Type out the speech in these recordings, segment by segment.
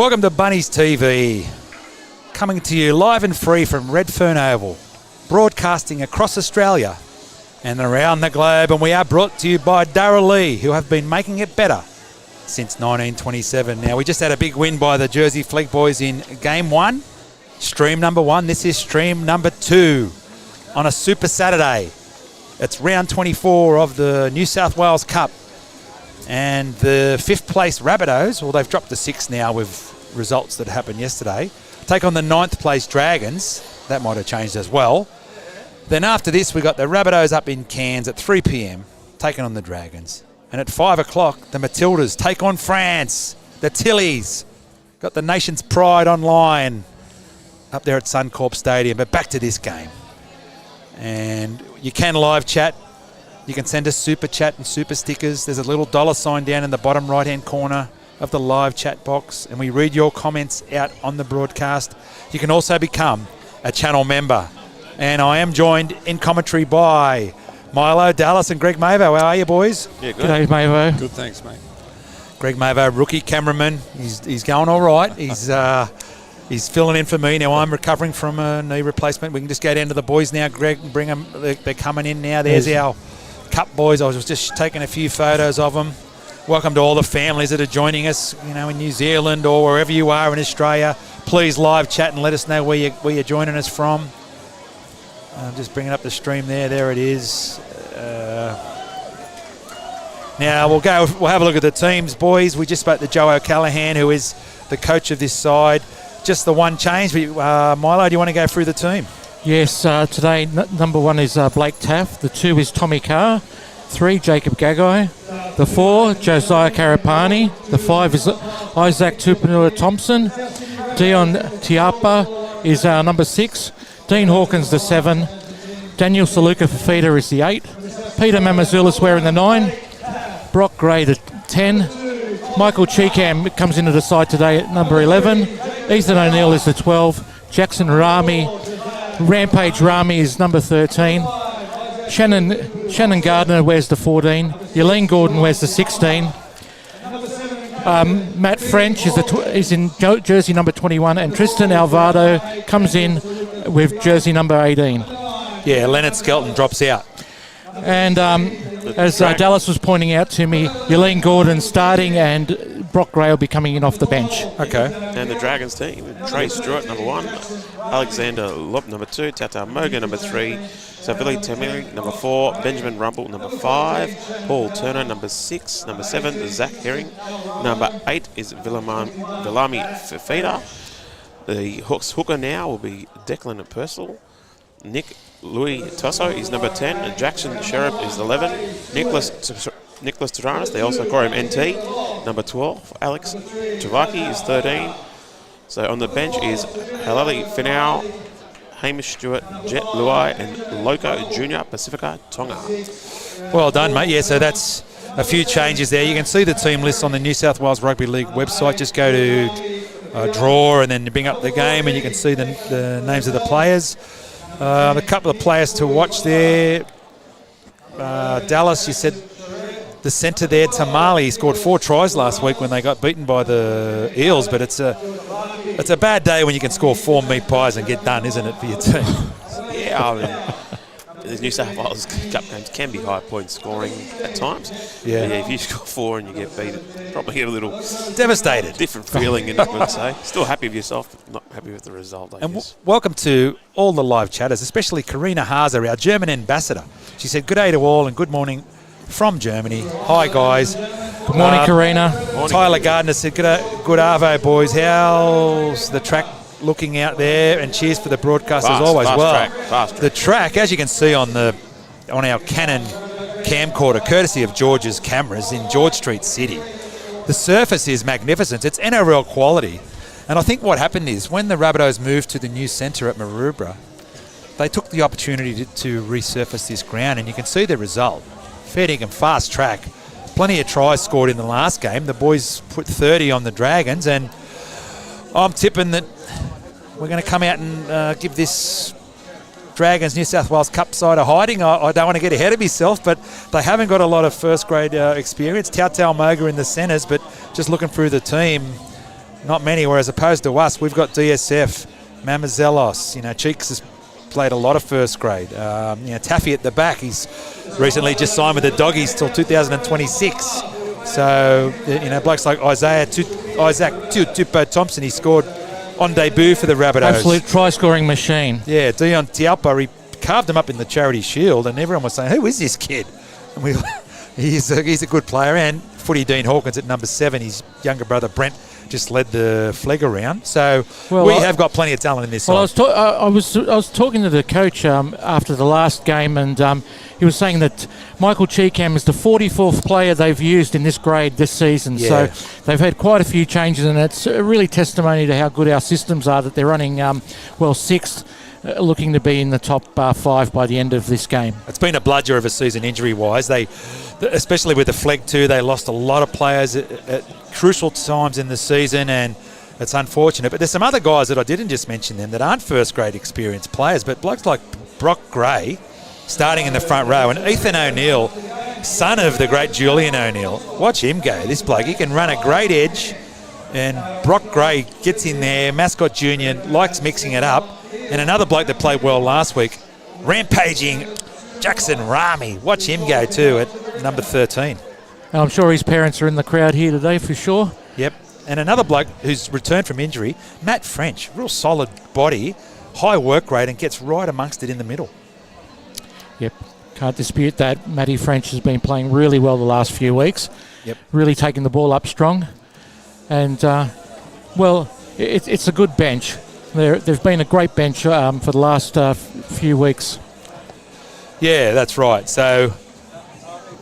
Welcome to Bunnies TV, coming to you live and free from Redfern Oval, broadcasting across Australia and around the globe, and we are brought to you by Darrell Lee, who have been making it better since 1927. Now, we just had a big win by the Jersey Fleet Boys in Game 1, stream number 1. This is stream number 2 on a Super Saturday. It's round 24 of the New South Wales Cup. And the 5th place Rabbitohs, well, they've dropped to 6 now with results that happened yesterday, take on the 9th place Dragons. That might have changed as well. Then after this, we got the Rabbitohs up in Cairns at 3 p.m, taking on the Dragons. And at 5 o'clock, the Matildas take on France. The Tillies got the nation's pride online up there at Suncorp Stadium. But back to this game. And you can live chat. You can send us super chat and super stickers. There's a little $sign down in the bottom right-hand corner of the live chat box, and we read your comments out on the broadcast. You can also become a channel member. And I am joined in commentary by Milo, Dallas and Greg Mavo. How are you, boys? Yeah, good. G'day, Mavo. Good, thanks, mate. Greg Mavo, rookie cameraman. He's going all right. He's filling in for me. Now I'm recovering from a knee replacement. We can just go down to the boys now, Greg, and bring them. They're coming in now. There's our Cup boys. I was just taking a few photos of them. Welcome to all the families that are joining us, you know, in New Zealand or wherever you are in Australia. Please live chat and let us know where you're joining us from. I'm just bringing up the stream there. There it is. Now we'll have a look at the teams, boys. We just spoke to Joe O'Callaghan, who is the coach of this side. Just the one change. Milo, do you want to go through the team? Yes, today number 1 is Blake Taff. The 2 is Tommy Carr. 3, Jacob Gagai. The 4, Josiah Karapani. The 5 is Isaac Tupanua Thompson. Dion Tiapa is our number 6. Dean Hawkins the 7. Daniel Saluka Fafita is the 8. Peter Mamazulis wearing the 9. Brock Gray the 10. Michael Cheekham comes into the side today at number 11. Ethan O'Neill is the 12. Jackson Rampage Rami is number 13. Shannon Gardner wears the 14. Yelene Gordon wears the 16. Matt French is in jersey number 21, and Tristan Alvaro comes in with jersey number 18. Yeah, Leonard Skelton drops out. And as Dallas was pointing out to me, Yelene Gordon starting and Brock Gray will be coming in off the bench. Okay. And the Dragons team, Trey Stewart, number 1. Alexander Lop, number 2. Tata Moga, number 3. Savili Tamiri, number 4. Benjamin Rumble, number 5. Paul Turner, number 6. Number 7, Zach Herring. Number 8 is Villami Fafita. The hooker now will be Declan Purcell. Nick Louis Tosso is number 10, and Jackson Sherritt is 11. Nicholas Taranis, they also call him NT, number 12. Alex Javaki is 13. So on the bench is Halali Finau, Hamish Stewart, Jet Luai, and Loco Junior Pacifica Tonga. Well done, mate. Yeah, so that's a few changes there. You can see the team list on the New South Wales Rugby League website. Just go to draw and then bring up the game, and you can see the names of the players. A couple of players to watch there. Dallas, you said the centre there, Tamale, scored 4 tries last week when they got beaten by the Eels, but it's a bad day when you can score 4 meat pies and get done, isn't it, for your team? Yeah, I mean, the New South Wales Cup games can be high point scoring at times. Yeah. But yeah, if you score 4 and you get beat, probably get a little devastated, different feeling, in it, I would say. Still happy with yourself, but not happy with the result, I guess. Welcome to all the live chatters, especially Karina Hazer, our German ambassador. She said, "Good day to all and good morning from Germany." Hi, guys. Good morning, Karina. Morning. Tyler Gardner said, good Arvo, boys. How's the track looking out there? And cheers for the broadcast as always. Fast track. The track, as you can see on our Canon camcorder, courtesy of George's cameras in George Street City, the surface is magnificent. It's NRL quality. And I think what happened is when the Rabbitohs moved to the new centre at Maroubra, they took the opportunity to resurface this ground, and you can see the result. Fair dinkum fast track. Plenty of tries scored in the last game. The boys put 30 on the Dragons, and I'm tipping that we're going to come out and give this Dragons New South Wales Cup side a hiding. I don't want to get ahead of myself, but they haven't got a lot of first grade experience. Tautau Moga in the centres, but just looking through the team, Not many, whereas opposed to us, we've got DSF, Mamazelos. Cheeks has played a lot of first grade. Taffy at the back, he's recently just signed with the Doggies till 2026. So, blokes like Isaac Tupo Thompson, he scored on debut for the Rabbitohs. Absolute try-scoring machine. Yeah, Dion Tialpa, he carved him up in the Charity Shield, and everyone was saying, who is this kid? And he's a good player. And Footy Dean Hawkins at number 7, his younger brother Brent just led the flag around. So we have got plenty of talent in this side. I was talking to the coach after the last game, and he was saying that Michael Cheekham is the 44th player they've used in this grade this season. Yeah. So they've had quite a few changes, and it's really testimony to how good our systems are that they're running, 6th, looking to be in the top 5 by the end of this game. It's been a bludger of a season injury-wise. Especially with the flag too, they lost a lot of players at crucial times in the season, and it's unfortunate. But there's some other guys that I didn't just mention them that aren't first-grade experienced players, but blokes like Brock Gray starting in the front row, and Ethan O'Neill, son of the great Julian O'Neill. Watch him go. This bloke, he can run a great edge, and Brock Gray gets in there. Mascot Junior likes mixing it up. And another bloke that played well last week, rampaging Jackson Rami. Watch him go too at number 13. I'm sure his parents are in the crowd here today for sure. Yep. And another bloke who's returned from injury, Matt French. Real solid body, high work rate, and gets right amongst it in the middle. Yep. Can't dispute that. Matty French has been playing really well the last few weeks. Yep. Really taking the ball up strong. And, it's a good bench. They've been a great bench for the last few weeks. Yeah, that's right. So,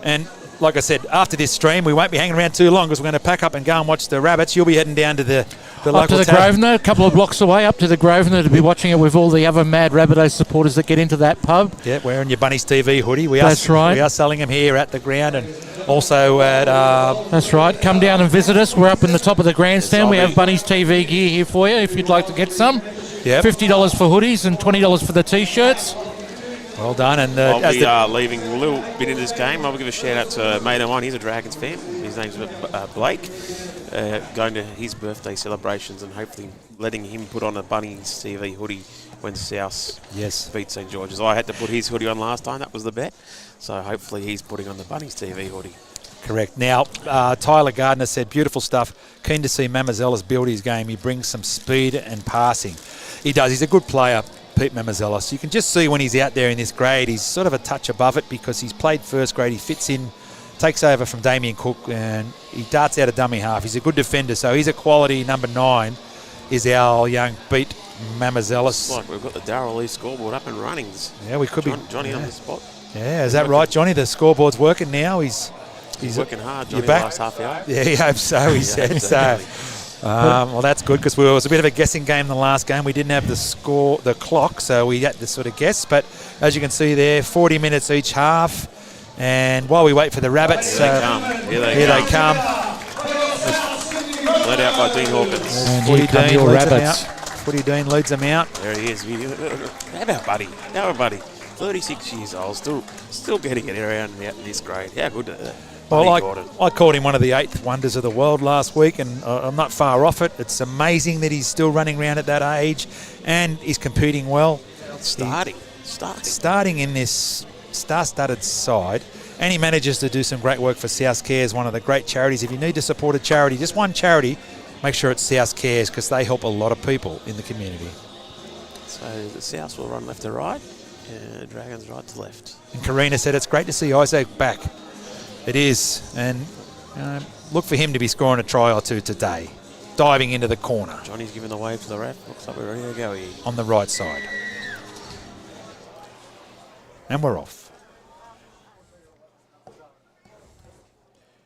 and like I said, after this stream, we won't be hanging around too long because we're going to pack up and go and watch the Rabbits. You'll be heading down to the local up to the Grosvenor, a couple of blocks away, up to the Grosvenor to be watching it with all the other mad Rabbitohs supporters that get into that pub. Yeah, wearing your Bunnies TV hoodie. That's right. We are selling them here at the ground and also at... That's right. Come down and visit us. We're up in the top of the grandstand. We have Bunnies TV gear here for you if you'd like to get some. Yep. $50 for hoodies and $20 for the T-shirts. Well done. And I'll be leaving a little bit into this game. I'll give a shout out to mate of mine. He's a Dragons fan. His name's Blake. Going to his birthday celebrations and hopefully letting him put on a Bunnies TV hoodie when South beat St George's. I had to put his hoodie on last time. That was the bet. So hopefully he's putting on the Bunnies TV hoodie. Correct. Now, Tyler Gardner said, beautiful stuff. Keen to see Mamazelos build his game. He brings some speed and passing. He does. He's a good player, Pete Mamazelos. You can just see when he's out there in this grade, he's sort of a touch above it because he's played first grade. He fits in, takes over from Damien Cook, and he darts out a dummy half. He's a good defender, so he's a quality number 9 is our young Pete Mamazelos. It's like we've got the Darrell Lee scoreboard up and running. Yeah, we could be. Johnny on the spot. Yeah, is that right, Johnny? The scoreboard's working now. He's working hard, Johnny, the last half hour. Yeah, he hopes so, he said. Well, that's good because it was a bit of a guessing game the last game. We didn't have the clock, so we had to sort of guess. But as you can see there, 40 minutes each half. And while we wait for the Rabbits, Here they come. Led out by Dean Hawkins. And Footy Dean leads them out. Footy Dean leads them out. There he is. How about buddy? 36 years old, still getting it around this grade. How good is that? Well, I called him one of the 8th wonders of the world last week, and I'm not far off it. It's amazing that he's still running around at that age, and he's competing well. Starting in this star-studded side, and he manages to do some great work for South Cares, one of the great charities. If you need to support a charity, just one charity, make sure it's South Cares because they help a lot of people in the community. So the South will run left to right, Dragons right to left. And Karina said it's great to see Isaac back. It is, and look for him to be scoring a try or two today, diving into the corner. Johnny's giving the wave to the ref. Looks like we're ready to go here. On the right side. And we're off.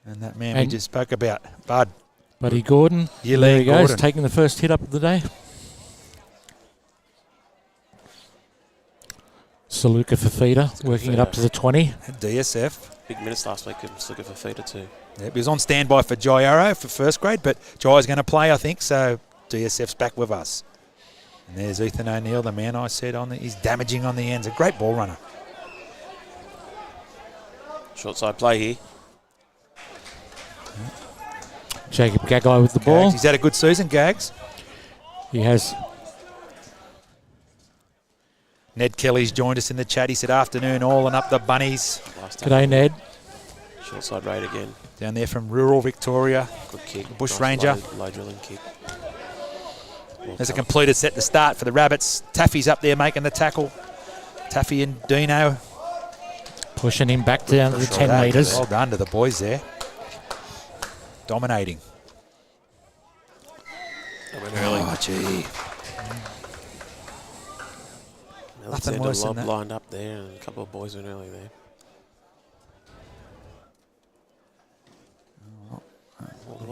And that man we just spoke about, Buddy Gordon. There he goes, taking the first hit up of the day. Saluka Fafita, working it up to the 20. DSF. Big minutes last week, Saluka Fafita too. Yep, he was on standby for Jai Arrow for first grade, but Jai's going to play, I think, so DSF's back with us. And there's Ethan O'Neill, the man I said, he's damaging on the ends. A great ball runner. Short side play here. Jacob Gagai with the ball. Gags, he's had a good season, Gags. He has. Ned Kelly's joined us in the chat. He said, afternoon all and up the Bunnies. G'day, Ned. Short side raid again. Down there from rural Victoria. Good kick. Bush Nice Ranger. Low drilling kick. There's a completed set to start for the Rabbits. Taffy's up there making the tackle. Taffy and Dino. Pushing him back down to the 10 metres. Well done to the boys there. Dominating. They went early. Oh, gee. Nothing worse than that. Lined up there, and a couple of boys went early there.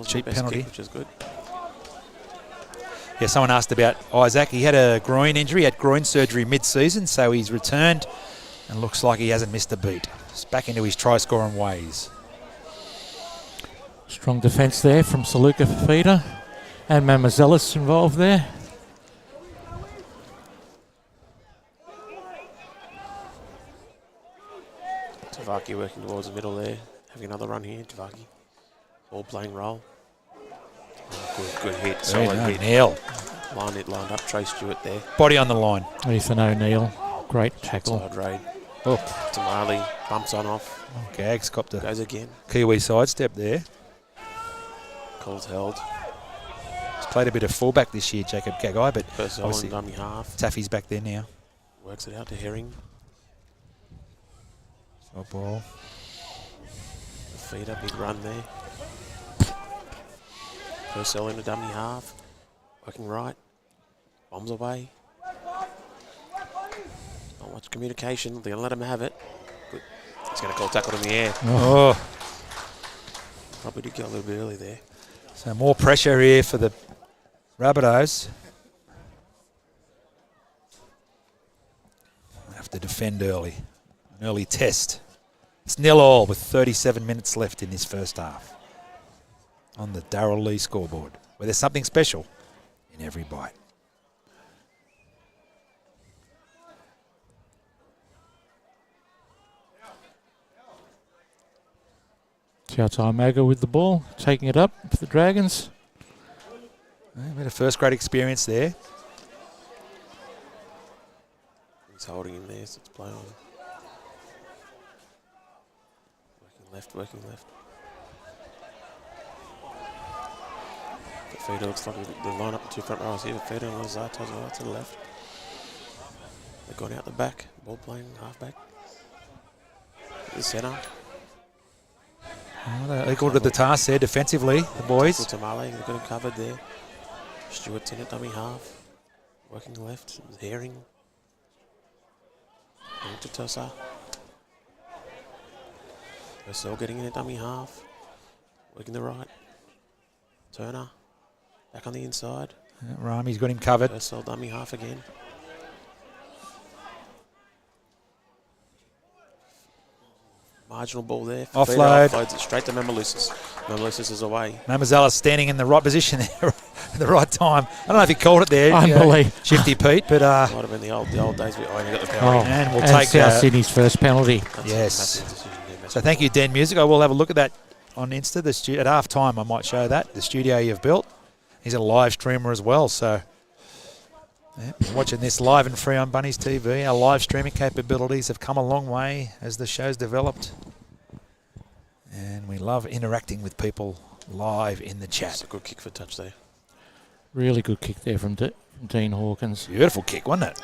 Cheap penalty. Kick, which is good. Yeah, someone asked about Isaac. He had a groin injury, had groin surgery mid-season, so he's returned and looks like he hasn't missed a beat. He's back into his try-scoring ways. Strong defence there from Saluka Fafita. And Mamazelis involved there. Tavaki working towards the middle there. Having another run here, Tavaki. Ball playing role. Oh, good hit, solid hit. Neil. Lined up, Trey Stewart there. Body on the line. Ethan O'Neill. Great tackle. Side raid. Oh, Tamale bumps on off. Gags copped a Goes again. Kiwi sidestep there. Calls held. He's played a bit of fullback this year, Jacob Gagai, but Purcell obviously and dummy half. Taffy's back there now. Works it out to Herring. Short ball. Feeder, big run there. Purcell in a dummy half. Working right. Bombs away. Not much communication. They're going to let him have it. Good. He's going to call tackle in the air. Oh. Probably did get a little bit early there. So more pressure here for the Rabbitohs. Have to defend early. An early test. It's 0-0 with 37 minutes left in this first half. On the Darryl Lee scoreboard, where there's something special in every bite. Tiatai Maga with the ball, taking it up for the Dragons. We had a first grade experience there. He's holding him there, so it's play on. Working left. The feeder looks like they line up the two front rows here. Feeder and Lazarto's right to the left. They're going out the back. Ball playing halfback. The centre. Well, they're equal to the task there defensively, the boys. Tamale, they've got him covered there. Stewart's in at dummy half. Working left. Herring. Into Tosa. Purcell getting in a dummy half. Working the right. Turner. Back on the inside. Rami's got him covered. Purcell dummy half again. Marginal ball there. Offload. Offloads it straight to Mamalusis. Mamalusis is away. Mamazella's standing in the right position there at the right time. I don't know if he called it there. Unbelievable. Shifty Pete, but Might have been the old days. We only got the penalty. and we'll and take South Sydney's first penalty. That's yes. a massive decision there. So thank you, Dan Music. I will have a look at that on Insta. At half time, I might show that. The studio you've built. He's a live streamer as well. So watching this live and free on Bunnies TV. Our live streaming capabilities have come a long way as the show's developed. And we love interacting with people live in the chat. That's a good kick for touch there. Really good kick there from Dean Hawkins. Beautiful kick, wasn't it?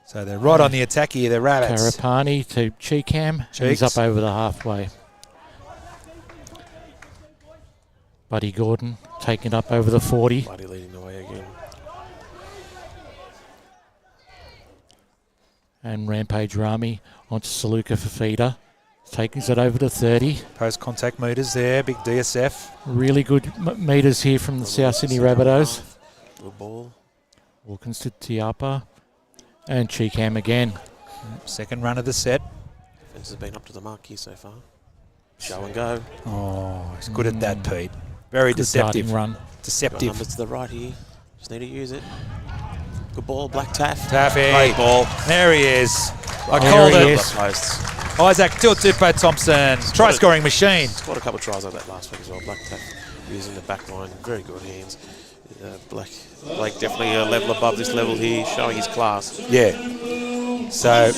So they're right on the attack here, the Rabbits. Karapani to Cheekam. He's up over the halfway. Buddy Gordon taking it up over the 40. Buddy leading the way again. And Rampage Rami onto Saluka Fafita. Taking it over to 30. Post-contact meters there, big DSF. Really good meters here from the South Sydney Rabbitohs. Good ball. Wilkins to Tiapa. And Cheekam again. Second run of the set. Defence has been up to the mark here so far. Show and go. Oh, he's good at that, Pete. Very Good starting deceptive. run. Got Deceptive. numbers to the right here. Just need to use it. Good ball, Black Taff. Taffy. Great ball. There he is. I There called he it. is. Isaac Tiltupo Thompson. Try-scoring machine. Scored a couple of tries like that last week as well, Black Taff. using the back line. Very good hands. Blake definitely a level above this level here, showing his class. Yeah. So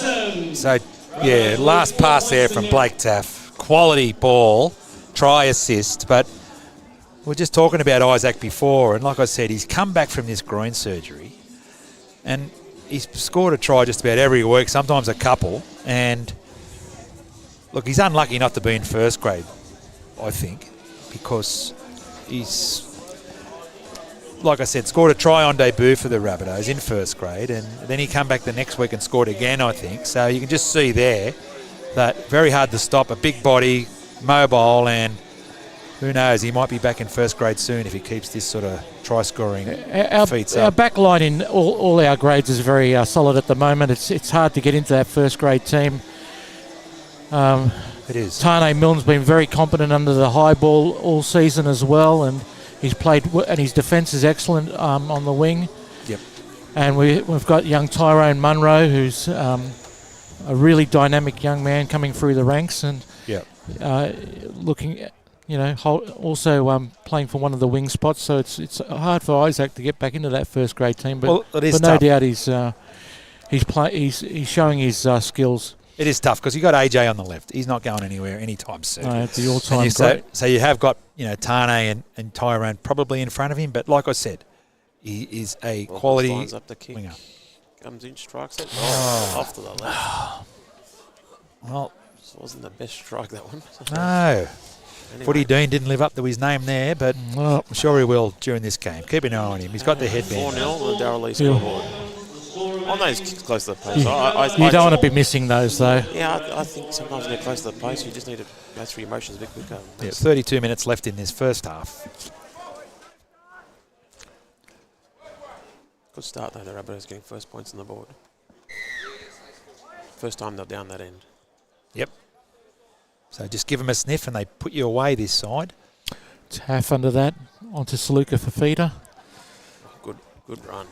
yeah, last pass there from Blake Taff. Quality ball, try assist, but we're just talking about Isaac before, and like I said, he's come back from this groin surgery, and he's scored a try just about every week, sometimes a couple, and look, he's unlucky not to be in first grade, I think, because he's, like I said, scored a try on debut for the Rabbitohs in first grade, and then he come back the next week and scored again, I think. So you can just see there that very hard to stop, a big body, mobile, and who knows, he might be back in first grade soon if he keeps this sort of try-scoring feats Our up. back line in all our grades is very solid at the moment. It's hard to get into that first grade team. It is. Tane Milne's been very competent under the high ball all season as well, and he's played, and his defence is excellent on the wing. Yep. And we've got young Tyrone Munro, who's a really dynamic young man coming through the ranks, and Yep. looking, also playing for one of the wing spots. So it's hard for Isaac to get back into that first grade team. But, Well, it is but no tough. doubt he's showing his skills. It is tough because you got AJ on the left. He's not going anywhere anytime soon. The all-time And great. so you have got, Tane and Tyrone probably in front of him, but like I said, he is a quality Lines up the kick. winger. Comes in, strikes it. Off to the left. Well, This wasn't the best strike, that one. no. Anyway, Footy Dean didn't live up to his name there, but Well, I'm sure he will during this game. Keep an eye on him. He's got the headband. 4-0, the Darrell Lee scoreboard. On those kicks close to the post, you don't want to be missing those, though. Yeah, I think sometimes when they're close to the post, you just need to go through your motions a bit quicker. Yeah, 32 minutes left in this first half. Good start though, the Rabbitohs getting first points on the board. First time they're down that end. Yep. So just give them a sniff and they put you away this side. Taff under that, onto Saluka for feeder. Good run.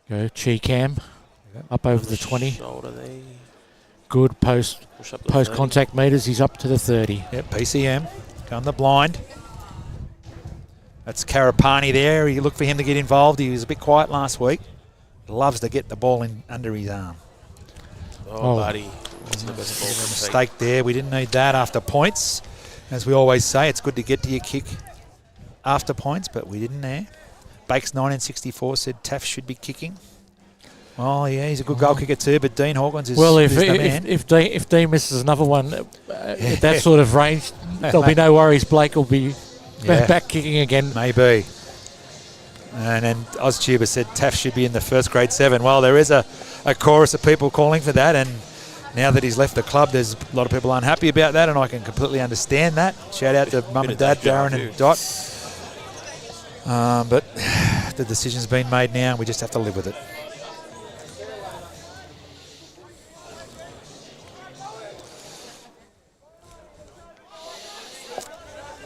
Go Cheekam, up over the 20. Shoulder there. Good Push up the post 30. contact meters. He's up to the 30. Yep, PCM. Going the blind. That's Karapani there. You look for him to get involved. He was a bit quiet last week. Loves to get the ball in under his arm. Oh, buddy. Wasn't the best ball from the Mistake there. We didn't need that after points. As we always say, it's good to get to your kick after points, but we didn't there. Bakes 1964 said Taff should be kicking. Oh, yeah, he's a good goal kicker too, but Dean Hawkins is, Well, is the man. if Dean misses another one at that sort of range, there'll be no worries. Blake will be back kicking again. Maybe. And then Oztuber said Taff should be in the first grade 7. Well, there is a chorus of people calling for that, and now that he's left the club, there's a lot of people unhappy about that, and I can completely understand that. Shout out to Mum and Dad, Darren and Dot. But the decision's been made now, and we just have to live with it.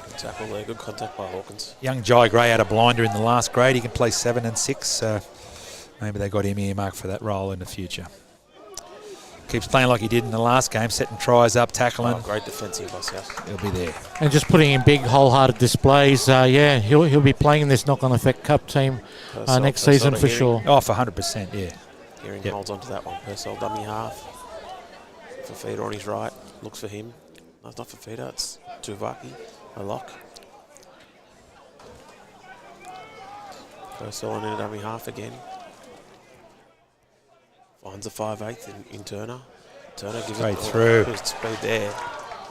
Good tackle there. Good contact by Hawkins. Young Jai Gray had a blinder in the last grade. He can play 7 and 6, so maybe they got him earmarked for that role in the future. Keeps playing like he did in the last game, setting tries up, tackling. Great defensive by South. He'll be there. And just putting in big, wholehearted displays. He'll be playing in this knock-on effect cup team next season for sure. Oh, for 100%, yeah. Gearing holds on to that one. Purcell dummy half. For feeder on his right. Looks for him. No, it's not for feeder. It's Tuvaki. A lock. Purcell on in a dummy half again. Finds a 5/8 in Turner. Turner gives Straight it through. Good speed there.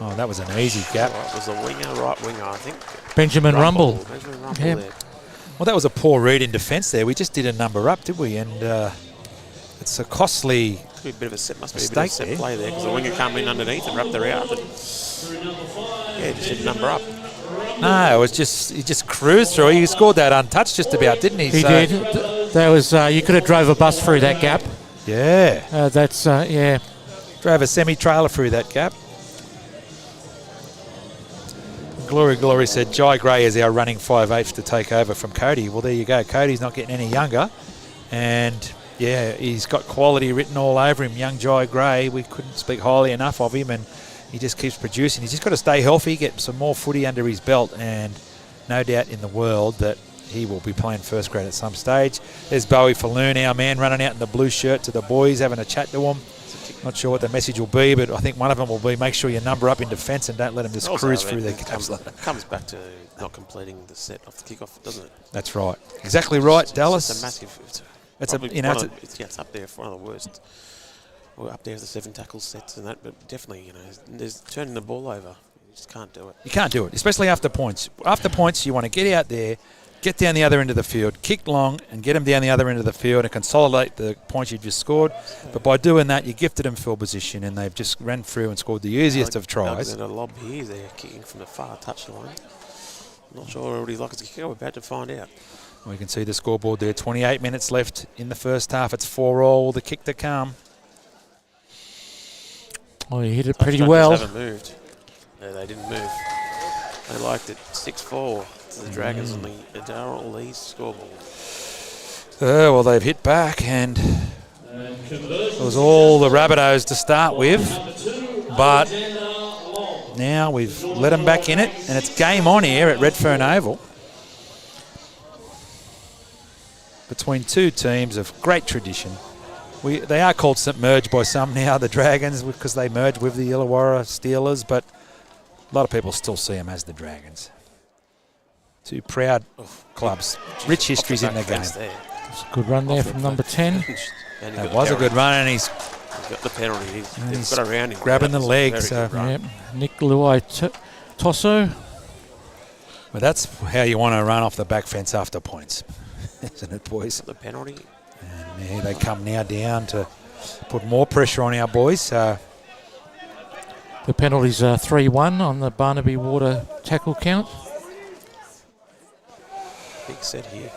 Oh, that was an easy gap. Right, was the right winger, I think. Benjamin Rumble. Benjamin Rumble Yeah. there. Well, that was a poor read in defence there. We just did a number up, did we? And it's a costly... Could be a bit of a set, must be a bit of Mistake a set there. play there because the winger came in underneath and wrapped her out. And just did number up. No, it was just... He just cruised through. He scored that untouched just about, didn't he? He did. There was you could have drove a bus through that gap. Yeah. Yeah. Drove a semi-trailer through that gap. Glory said Jai Gray is our running 5/8 to take over from Cody. Well, there you go. Cody's not getting any younger. And Yeah, he's got quality written all over him. Young Jai Gray, we couldn't speak highly enough of him, and he just keeps producing. He's just got to stay healthy, get some more footy under his belt, and no doubt in the world that he will be playing first grade at some stage. There's Bowie Falloon, our man, running out in the blue shirt to the boys, having a chat to them. Not sure what the message will be, but I think one of them will be make sure you number up in defence and don't let them just Also, cruise I mean, through their it games. comes back to not completing the set off the kickoff, doesn't it? That's right. Exactly right, Dallas. It's a massive. It's It's up there for one of the worst. Well, up there with the 7 tackle sets and that, but definitely, there's turning the ball over. You just can't do it. You can't do it, especially after points. After points, you want to get out there, get down the other end of the field, kick long, and get them down the other end of the field and consolidate the points you've just scored. But by doing that, you gifted them field position, and they've just ran through and scored the easiest of tries. And a lob here, they're kicking from the far touchline. Not sure what he's like as a kicker. We're about to find out. We can see the scoreboard there. 28 minutes left in the first half. It's 4-all. The kick to come. Oh, he hit it pretty well. Haven't moved. No, they didn't move. They liked it. 6-4 to the Dragons on the Darrell Lee's scoreboard. Well, they've hit back, and it was all the Rabbitohs to start with. But now we've let them back in it, and it's game on here at Redfern Oval. Between two teams of great tradition. They are called St. Merge by some now, the Dragons, because they merged with the Illawarra Steelers, but a lot of people still see them as the Dragons. Two proud clubs. Rich histories in the game. It's a good run there from number 10. That was a good run, and he's got the penalty. He's got around him. Grabbing the leg. So. Yep. Nick Luai Tosso. Well, that's how you want to run off the back fence after points, isn't it, boys? The penalty. And here they come now down to put more pressure on our boys. The penalty's 3-1 on the Barnaby Water tackle count. Big set here.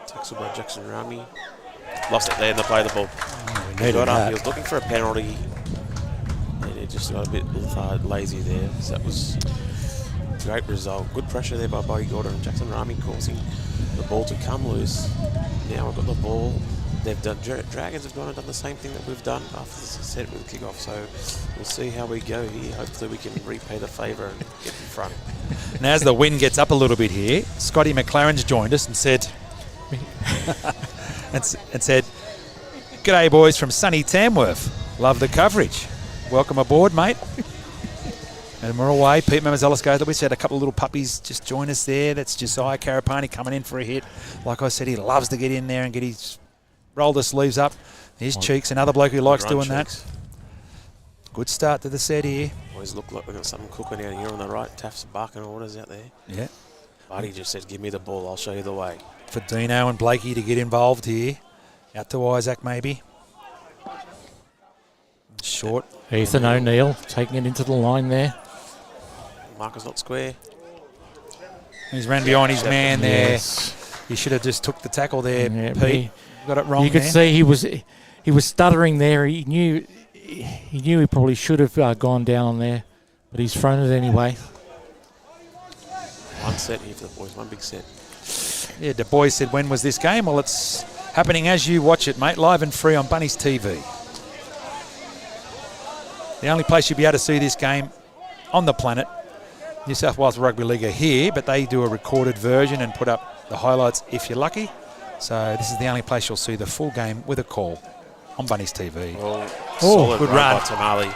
Tackle by Jackson Rami. Lost it there and they play the ball. He was looking for a penalty. And he just got a bit lazy there. So that was a great result. Good pressure there by Buddy Gordon and Jackson Rami causing the ball to come loose. Now we've got the ball. They've done. Dragons have gone and done the same thing that we've done after this set with the kickoff. So we'll see how we go here. Hopefully we can repay the favour and get in front. And as the wind gets up a little bit here, Scotty McLaren's joined us and said, "G'day boys from sunny Tamworth. Love the coverage. Welcome aboard, mate." And we're away. Pete Mamazzelis, we said a couple of little puppies just join us there. That's Josiah Karapani coming in for a hit. Like I said, he loves to get in there and get his roll the sleeves up. His cheeks, another bloke who likes doing that. Good start to the set here. Always look like we've got something cooking out here on the right. Taft's barking orders out there. Yeah. Buddy just said, give me the ball, I'll show you the way. For Dino and Blakey to get involved here. Out to Isaac maybe. Short. Ethan O'Neill taking it into the line there. Marker's not square. He's ran behind his man there. Yes. He should have just took the tackle there, Yeah, Pete. Got it wrong. You could see he was stuttering there. He knew he probably should have gone down on there, but he's thrown it anyway. One set here for the boys, one big set. Yeah, the boys said, when was this game? Well, it's happening as you watch it, mate, live and free on Bunnies TV. The only place you'll be able to see this game on the planet. New South Wales Rugby League are here, but they do a recorded version and put up the highlights if you're lucky. So this is the only place you'll see the full game with a call on Bunnies TV. Solid good run run. by Tamale.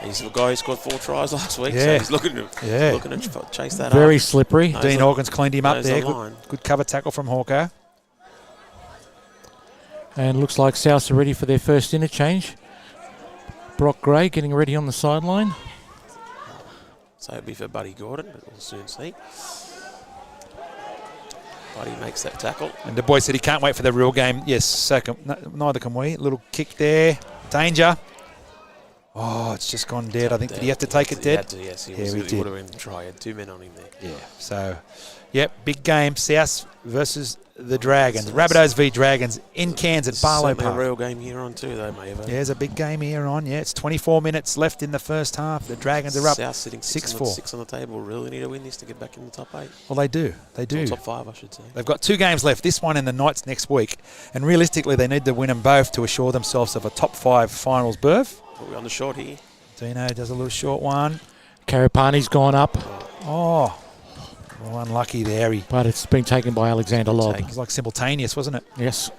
He's the guy who scored 4 tries last week, so Yeah. he's looking to chase that Very up. slippery. Dean Hawkins cleaned him up knows there. the line. Good cover tackle from Hawker. And looks like Souths are ready for their first interchange. Brock Gray getting ready on the sideline. So it'll be for Buddy Gordon, but we'll soon see. Buddy makes that tackle. And the boy said he can't wait for the real game. Yes, so neither can we. Little kick there. Danger. Oh, it's just gone dead. I think, did he have to take it dead? He had to, yes. He did. would have been try. He had 2 men on him there. Yeah. So, yep, big game. South versus the Dragons. Rabbitohs v Dragons in Cairns at Barlow Certainly Park. a real game here on too, though, Mavo. Yeah, there's a big game here on. Yeah, it's 24 minutes left in the first half. The Dragons are up South sitting 6-4. 6 on the table. Really need to win this to get back in the top 8. Well, they do. They do. Or top 5, I should say. They've got 2 games left, this one and the Knights next week. And realistically, they need to win them both to assure themselves of a top 5 finals berth. We're on the short here. Dino does a little short one. Karapani's gone up, Oh, well, unlucky there. but it's been taken by Alexander Lobb. It was like simultaneous, wasn't it? Yes.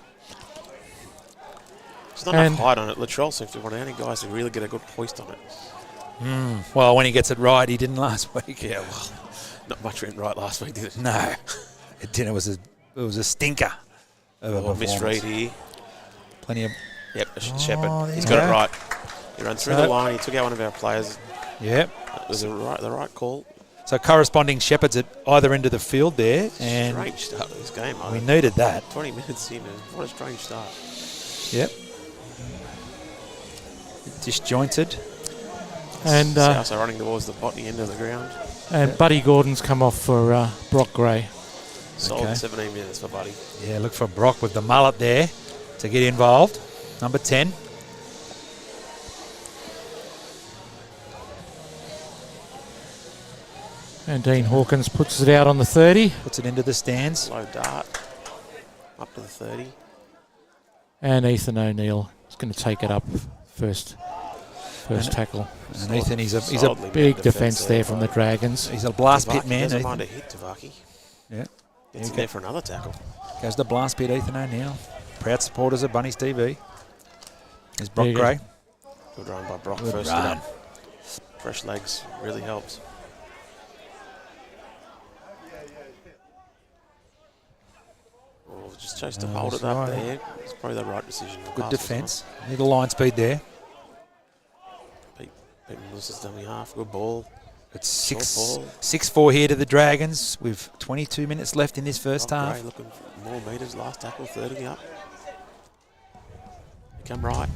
There's not enough height on it. Latrell seems to be one of the only guys who really get a good hoist on it. Well, when he gets it right, he didn't last week. Yeah, well, not much went right last week, did it? No, it didn't. It was a stinker of a performance. Misread here. Plenty of. Yep, Shepherd. there He's you got go. it right. He ran through the line. He took out one of our players. Yep. It was the right call. So corresponding shepherds at either end of the field there, and Strange start to this game. we needed that. 20 minutes in, and what a strange start. Yep. Disjointed. And South are running towards the bottom end of the ground. Buddy Gordon's come off for Brock Gray. Solid Okay. 17 minutes for Buddy. Yeah, look for Brock with the mullet there to get involved. Number 10. And Dean Hawkins puts it out on the 30. Puts it into the stands. Low dart. Up to the 30. And Ethan O'Neill is going to take it up first tackle. And Ethan, he's a Solidly Big manned defence there from the Dragons. he's a blast Tavaki pit man. doesn't Ethan. mind a hit, Tavaki. Yeah. Gets in Okay. there for another tackle. Goes to blast pit, Ethan O'Neill. Proud supporters of Bunnies TV. There's Brock There you go. Gray. Good run by Brock. Good First run. hit up. Fresh legs really helps. Oh, just chose to hold it that's up right. there. It's probably the right decision. The Good pass was defence. Little line speed there. nice. Pete Melissa's dummy half. Good ball. It's Short 6-4 here to the Dragons with 22 minutes left in this first Brock half. Gray looking for more metres. Last tackle, 30 up. Come right.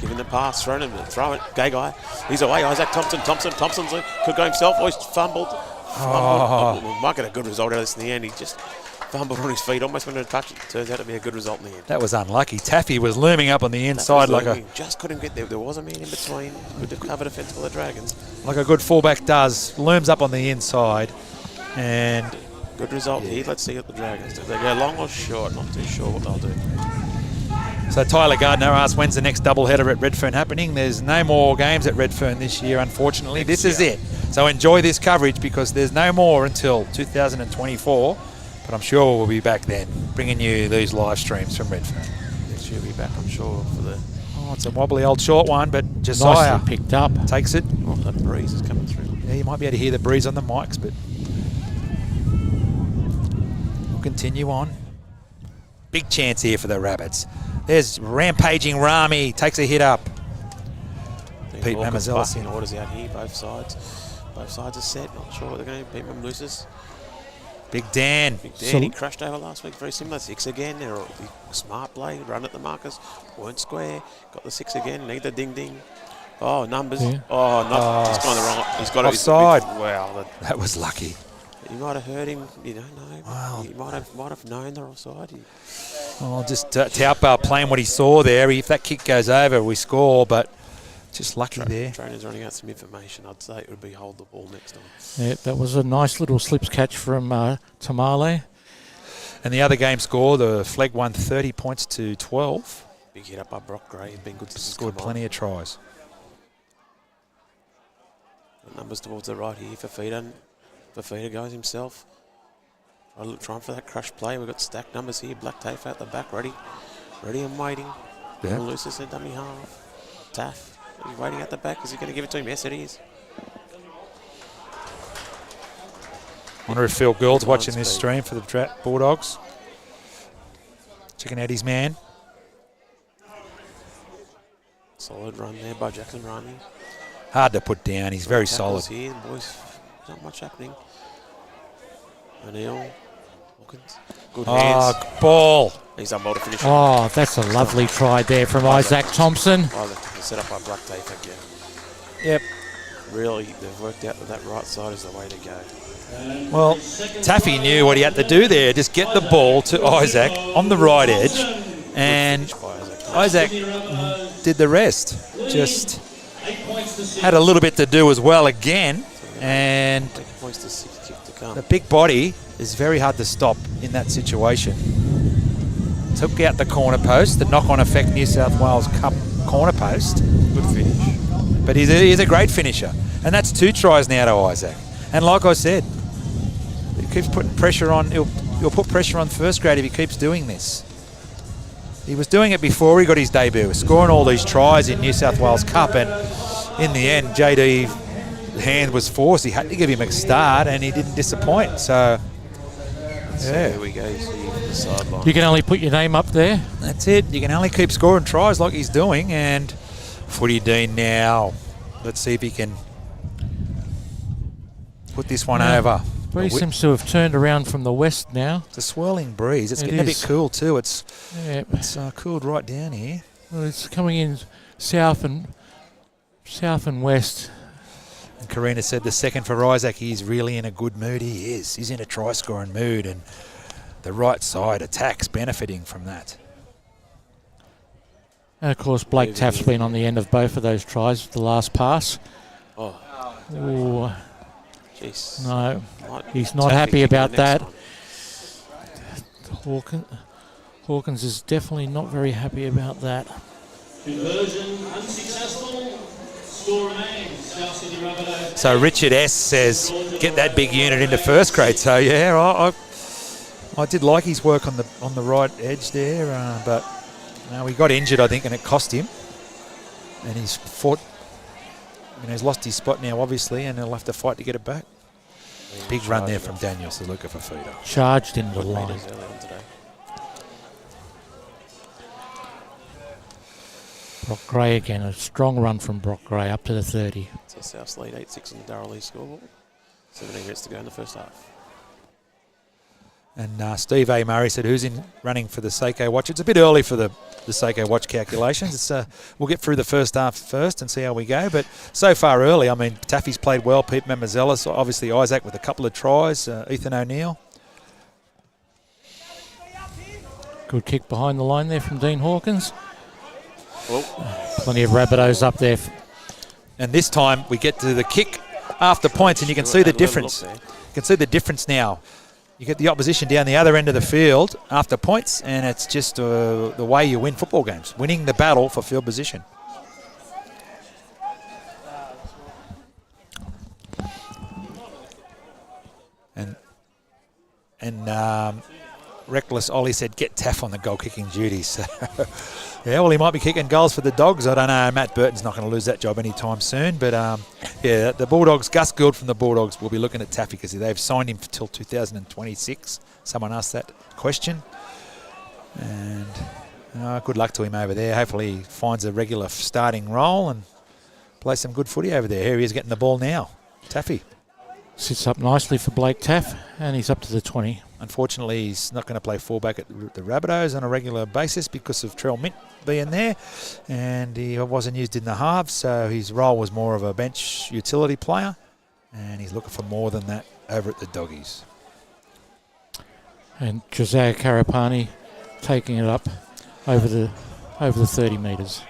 Giving the pass, throw it. Gay guy. He's away. Isaac Thompson's could go himself. Oh, he's fumbled. Oh, might get a good result out of this in the end. He just fumbled on his feet. Almost went to touch it. Turns out to be a good result in the end. That was unlucky. Taffy was looming up on the inside Just couldn't get there. There was a man in between. Good to cover defence for the Dragons. like a good fullback does. Looms up on the inside. And Good result here. Let's see what the Dragons do. They go long or short. Not too sure what they'll do. so Tyler Gardner asked, when's the next doubleheader at Redfern happening? There's no more games at Redfern this year, unfortunately. This is it. So enjoy this coverage because there's no more until 2024. But I'm sure we'll be back then, bringing you these live streams from Redfern. She'll be back, I'm sure, for the... Oh, it's a wobbly old short one, but Josiah Nicely picked up. takes it. Oh, that breeze is coming through. Yeah, you might be able to hear the breeze on the mics, but we'll continue on. Big chance here for the Rabbits. There's rampaging Rami, takes a hit up. Pete Mamazelis in. Orders out here, both sides. Both sides are set. Not sure what they're going to do. Pete Mamalousas. Big Dan. Big Dan, he crashed over last week. Very similar. 6 again. They're all smart play. Run at the markers. Weren't square. Got the 6 again. Need the ding. Oh, numbers. Yeah. Oh, no. He's gone the wrong. He's got Offside. Wow. That was lucky. You might have heard him. You don't know. Wow. He might have known they're offside. Well, just Taupo playing what he saw there. If that kick goes over, we score, but just lucky there. Trainer's running out some information. I'd say it would be hold the ball next time. Yeah, that was a nice little slips catch from Tamale. And the other game score, the Flag won 30 points to 12. Big hit up by Brock Gray. He's been good since he's Scored come plenty on. of tries. Numbers towards the right here for Fafita. Fafita goes himself. Trying for that crush play. We've got stacked numbers here. Black Tafe at the back, ready and waiting. Yeah. Lucis in dummy half. Taff, he's waiting at the back. Is he going to give it to him? Yes, it is. Wonder if Phil Gould's Good watching line this speed. stream for the Bulldogs. Checking out his man. Solid run there by Jackson Rami. Hard to put down. He's very solid. Tackles here, boys. Not much happening. O'Neill. Hawkins. Good hands. Oh, ball. He's done well to finish. Oh, that's a lovely try there from Isaac Thompson. Set up by Black Tafe again. Yep. Really, they've worked out that right side is the way to go. Well, Taffy knew what he had to do there. Just get the ball to Isaac on the right edge. And Isaac did the rest. Just had a little bit to do as well again. And the big body is very hard to stop in that situation. Took out the corner post. The knock-on effect New South Wales Cup corner post. Good finish. But he's a great finisher. And that's 2 tries now to Isaac. And like I said, he keeps putting pressure on. He'll put pressure on first grade if he keeps doing this. He was doing it before he got his debut, scoring all these tries in New South Wales Cup. And in the end, JD's hand was forced. He had to give him a start, and he didn't disappoint. So, yeah. Here we go. See the sideline. You can only put your name up there. That's it. You can only keep scoring tries like he's doing. And Footy Dean now. Let's see if he can put this one over. Breeze seems to have turned around from the west now. It's a swirling breeze. It's getting a bit cool too. It's cooled right down here. Well, it's coming in south and west. And Karina said the second for Isaac, he's really in a good mood. He is. He's in a try-scoring mood, and the right side attacks benefiting from that. And of course, Blake Taft's been on the end of both of those tries. The last pass. Oh. Ooh. Jeez. No, he's not happy about that. Hawkins is definitely not very happy about that. Conversion unsuccessful. Score remains. South Sydney Rabbitohs. So Richard S says, get that big unit into first grade. So yeah, I did like his work on the right edge there, but he got injured, I think, and it cost him. And he's fought. He's lost his spot now, obviously, and he'll have to fight to get it back. Big run there from Daniel Saluka for Feeder. Charged into the line. Brock Gray again, a strong run from Brock Gray up to the 30. So South's lead 8-6 on the Darrell Lee scoreboard. 17 minutes to go in the first half. And Steve A. Murray said, who's in running for the Seiko watch? It's a bit early for the Seiko watch calculations. It's we'll get through the first half first and see how we go. But so far early, Taffy's played well. Pete Mamazelis, obviously Isaac with a couple of tries. Ethan O'Neill. Good kick behind the line there from Dean Hawkins. Well, plenty of Rabbitohs up there. And this time we get to the kick after points, and you can see the difference. You can see the difference now. You get the opposition down the other end of the field after points, and it's just the way you win football games, winning the battle for field position. And Reckless Ollie said, get Taff on the goal-kicking duties. Yeah, well, he might be kicking goals for the Dogs. I don't know. Matt Burton's not going to lose that job anytime soon. But, the Bulldogs, Gus Gould from the Bulldogs will be looking at Taffy because they've signed him until 2026. Someone asked that question. And good luck to him over there. Hopefully he finds a regular starting role and plays some good footy over there. Here he is getting the ball now. Taffy. Sits up nicely for Blake Taff, and he's up to the 20. Unfortunately, he's not going to play fullback at the Rabbitohs on a regular basis because of Trell Mint being there, and he wasn't used in the halves, so his role was more of a bench utility player, and he's looking for more than that over at the Doggies. And Josiah Karapani taking it up over the 30 metres.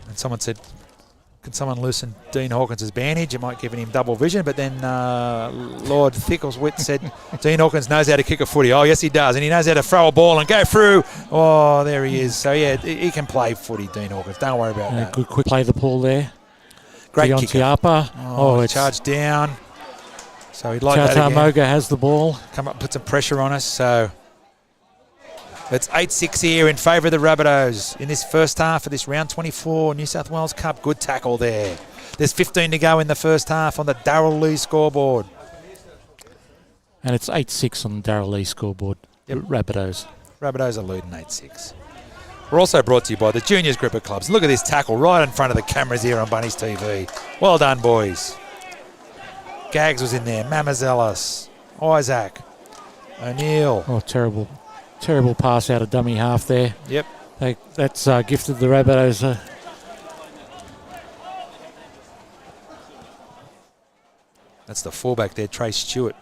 And someone said, can someone loosen Dean Hawkins' bandage? It might give him double vision. But then Lord Thickleswit said Dean Hawkins knows how to kick a footy. Oh, yes, he does. And he knows how to throw a ball and go through. Oh, there he is. So, yeah, he can play footy, Dean Hawkins. Don't worry about that. Good quick play the ball there. Great kicker. It's charged down. So he'd like that again. Moga has the ball. Come up, put some pressure on us. So it's 8-6 here in favour of the Rabbitohs in this first half of this round 24 New South Wales Cup. Good tackle there. There's 15 to go in the first half on the Darrell Lee scoreboard. And it's 8-6 on the Darrell Lee scoreboard. Yep. Rabbitohs. Rabbitohs are leading 8-6. We're also brought to you by the Juniors Group of Clubs. Look at this tackle right in front of the cameras here on Bunnies TV. Well done, boys. Gags was in there. Mamazelis. Isaac. O'Neill. Oh, terrible pass out of dummy half there. Yep. That's gifted the Rabbitohs That's the fullback there, Trey Stewart.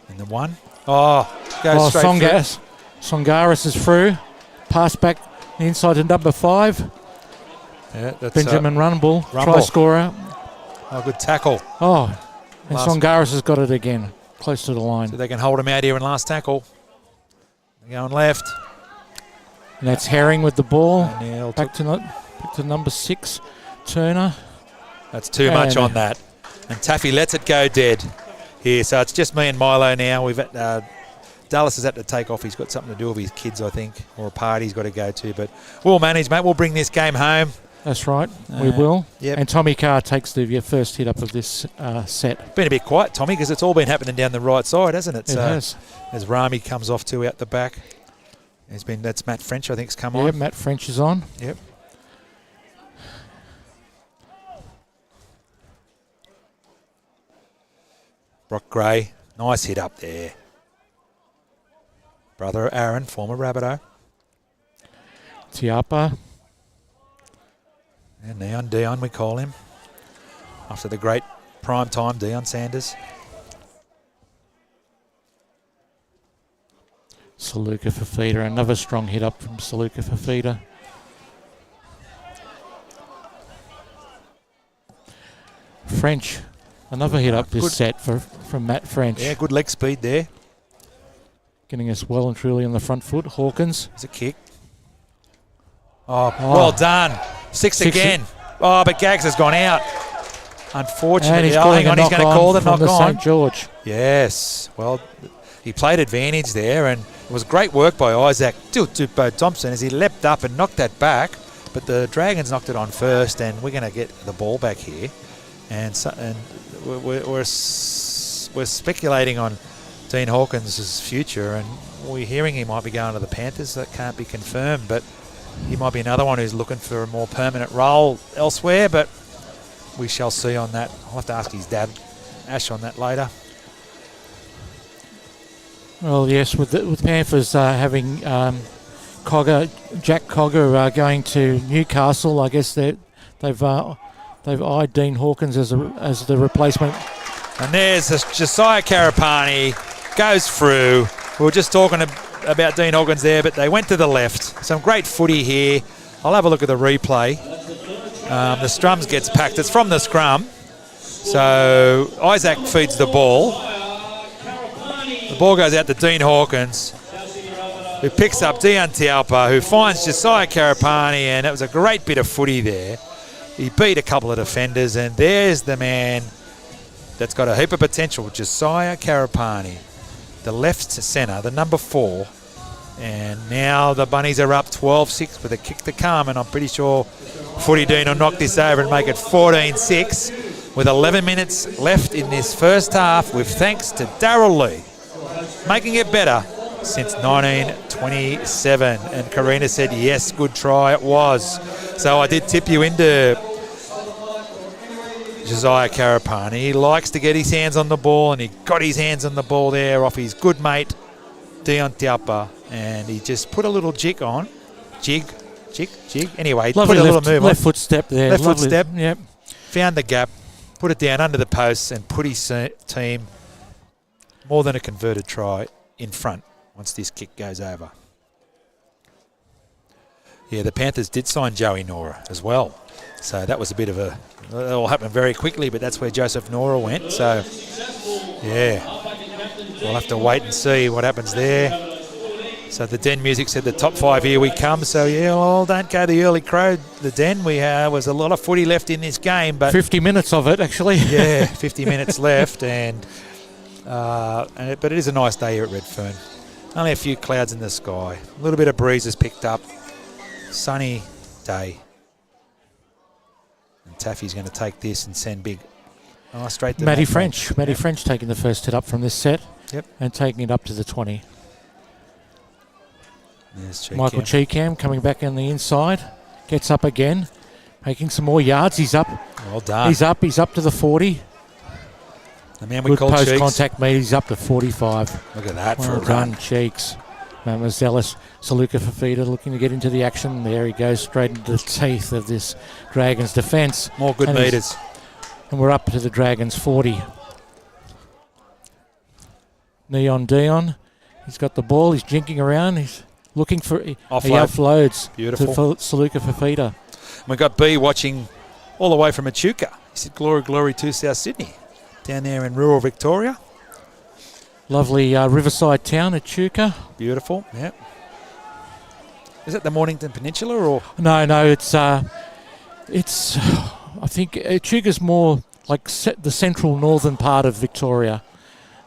And the 1. Oh, goes straight through. Songaris is through. Pass back inside to number 5. Yeah, that's Benjamin Rumble, Rumble. try scorer. Oh, good tackle. Oh, and Last- Songaris has got it again, close to the line. So they can hold him out here in last tackle. They're going left. And that's Herring with the ball. And Neil Back to number 6, Turner. That's too much on that. And Taffy lets it go dead here. So it's just me and Milo now. Dallas has had to take off. He's got something to do with his kids, I think, or a party he's got to go to. But we'll manage, mate. We'll bring this game home. That's right. We will. Yep. And Tommy Carr takes the first hit up of this set. Been a bit quiet, Tommy, because it's all been happening down the right side, hasn't it? It has. As Rami comes off to out the back. That's Matt French, I think, has come on. Yeah, Matt French is on. Yep. Brock Gray, nice hit up there. Brother Aaron, former Rabbitoh. Tiapa. And Dion, we call him. After the great prime time, Dion Sanders. Saluka Fafita, another strong hit up from Saluka Fafita. French, another hit up this set from Matt French. Yeah, good leg speed there. Getting us well and truly on the front foot. Hawkins. It's a kick. Oh, well done. Six again. But Gags has gone out. Unfortunately. Hang on, he's going to call the knock on. St. George. Yes. Well, he played advantage there, and it was great work by Isaac Thompson as he leapt up and knocked that back. But the Dragons knocked it on first, and we're going to get the ball back here. And we're speculating on Dean Hawkins' future, and we're hearing he might be going to the Panthers. That can't be confirmed, but he might be another one who's looking for a more permanent role elsewhere, but we shall see on that. I'll have to ask his dad, Ash, on that later. Well, yes, with Panthers having Jack Cogger going to Newcastle, I guess they've eyed Dean Hawkins as the replacement. And there's Josiah Karapani, goes through. We were just talking about Dean Hawkins there, but they went to the left. Some great footy here. I'll have a look at the replay. The scrums gets packed. It's from the scrum. So Isaac feeds the ball. The ball goes out to Dean Hawkins, who picks up Dion Tiapa, who finds Josiah Karapani, and it was a great bit of footy there. He beat a couple of defenders, and there's the man that's got a heap of potential, Josiah Karapani, the left centre, the number 4. And now the Bunnies are up 12-6 with a kick to come, and I'm pretty sure Footy Dean will knock this over and make it 14-6 with 11 minutes left in this first half, with thanks to Darryl Lee, making it better since 1927. And Karina said, yes, good try, it was. So I did tip you into Josiah Karapani. He likes to get his hands on the ball, and he got his hands on the ball there off his good mate, Dion Tiapa, and he just put a little jig on. Jig. Anyway, lovely put a little move on. Left foot step there. Left foot step. Yep. Found the gap, put it down under the posts, and put his team more than a converted try in front once this kick goes over. Yeah, the Panthers did sign Joey Nora as well. So that was a bit of a... It all happened very quickly, but that's where Joseph Nora went. So, yeah, we'll have to wait and see what happens there. So the Den Music said the top 5, here we come. So, yeah, well, don't go the early crow, the Den. We was a lot of footy left in this game. But 50 minutes of it, actually. Yeah, 50 minutes left. But it is a nice day here at Redfern. Only a few clouds in the sky. A little bit of breeze has picked up. Sunny day. And Taffy's going to take this and send big straight to Matty French taking the first hit up from this set. Yep. And taking it up to the 20. There's Michael Cheekham coming back on the inside. Gets up again. Making some more yards. He's up. Well done. He's up to the 40. The man we Good call post Cheeks. contact meet. He's up to 45. Look at that for Well a done, run. Cheeks. Mazelis, Saluka Fafita looking to get into the action. There he goes, straight into the teeth of this Dragons defence. More good meters. And we're up to the Dragons 40. Neon Dion. He's got the ball. He's jinking around. He's looking for... He Offload. offloads Beautiful. to Saluka Fafita. We got B watching all the way from Echuca. He said, glory, glory to South Sydney. Down there in rural Victoria. Lovely riverside town, Echuca. Beautiful, yep. Is it the Mornington Peninsula or? No, it's I think Echuca's more like the central northern part of Victoria,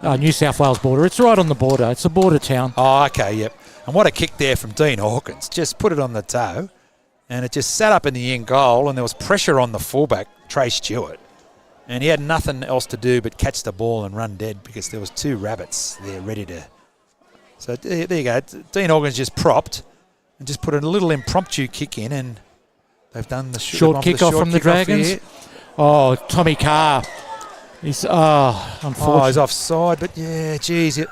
New South Wales border. It's right on the border. It's a border town. Oh, okay, yep. And what a kick there from Dean Hawkins. Just put it on the toe, and it just sat up in the end goal, and there was pressure on the fullback, Trey Stewart. And he had nothing else to do but catch the ball and run dead because there was 2 rabbits there ready to. So there you go. Dean Hawkins just propped and just put a little impromptu kick in, and they've done the short kick-off from the Dragons. Here. Oh, Tommy Carr. He's unfortunate. Oh, he's offside, but yeah, geez. It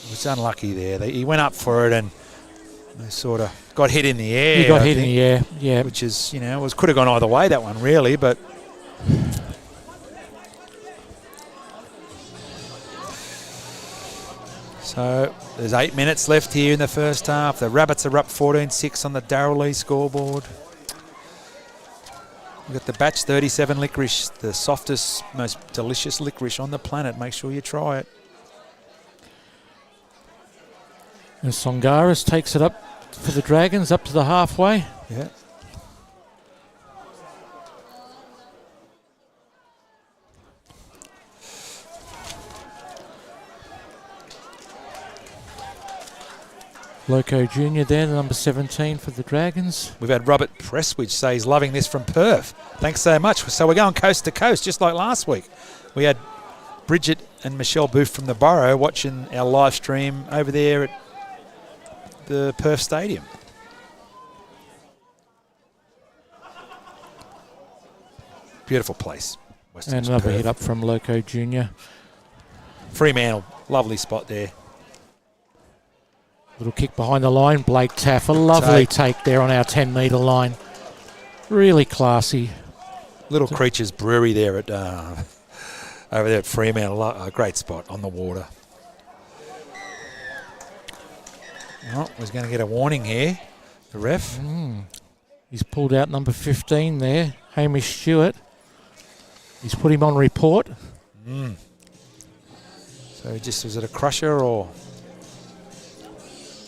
was unlucky there. He went up for it and they sort of got hit in the air. He got hit in the air, yeah. Which is, could have gone either way, that one, really, but. So there's 8 minutes left here in the first half. The Rabbits are up 14-6 on the Darrell Lee scoreboard. We've got the Batch 37 licorice, the softest, most delicious licorice on the planet. Make sure you try it. And Songaris takes it up for the Dragons, up to the halfway. Yeah. Loco Jr. there, the number 17 for the Dragons. We've had Robert Presswich say he's loving this from Perth. Thanks so much. So we're going coast to coast, just like last week. We had Bridget and Michelle Booth from the Borough watching our live stream over there at the Perth Stadium. Beautiful place. And another hit up from Loco Jr. Fremantle, lovely spot there. Little kick behind the line. Blake Taff, a lovely take there on our 10-metre line. Really classy. Little Creatures Brewery there at over there at Fremantle. A great spot on the water. Oh, he's going to get a warning here, the ref. He's pulled out number 15 there, Hamish Stewart. He's put him on report. So just, was it a crusher or...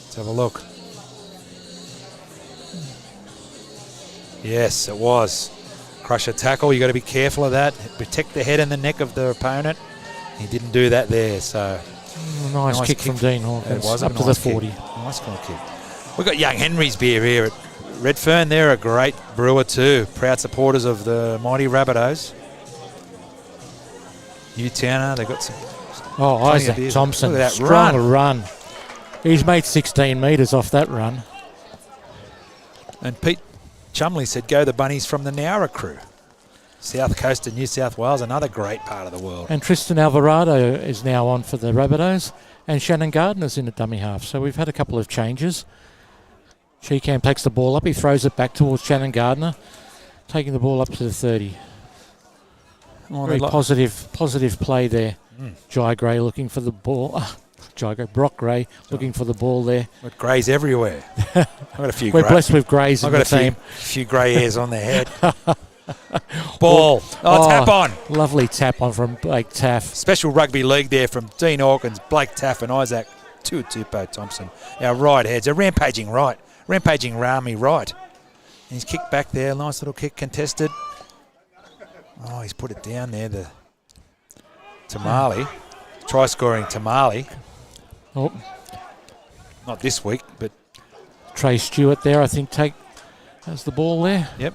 Let's have a look. Yes, it was. Crusher tackle. You got to be careful of that. Protect the head and the neck of the opponent. He didn't do that there, so... Nice kick from Dean Hawkins. It was up to the 40. Nice kind of kick. We've got Young Henry's beer here at Redfern. They're a great brewer too. Proud supporters of the mighty Rabbitohs. Newtowner, they've got some... Oh, Isaac Thompson. Look at that Strong run. He's made 16 metres off that run. And Pete Chumley said, go the Bunnies from the Nowra crew. South Coast of New South Wales, another great part of the world. And Tristan Alvarado is now on for the Rabbitohs. And Shannon Gardner's in at dummy half. So we've had a couple of changes. Cheekham takes the ball up. He throws it back towards Shannon Gardner. Taking the ball up to the 30. Oh, very positive play there. Jai Gray looking for the ball. Brock Gray looking for the ball there. Got greys everywhere. I've got a few. We're blessed with greys in the team. A few grey hairs on their head. Ball. Tap on. Lovely tap on from Blake Taff. Special rugby league there from Dean Hawkins, Blake Taff and Isaac Tuatupo Thompson. Our right heads. A rampaging right. Rampaging Rami right. And he's kicked back there. Nice little kick contested. Oh, he's put it down there. The Tamale. Try scoring Tamale. Oh. Not this week, but... Trey Stewart there, I think, has the ball there. Yep.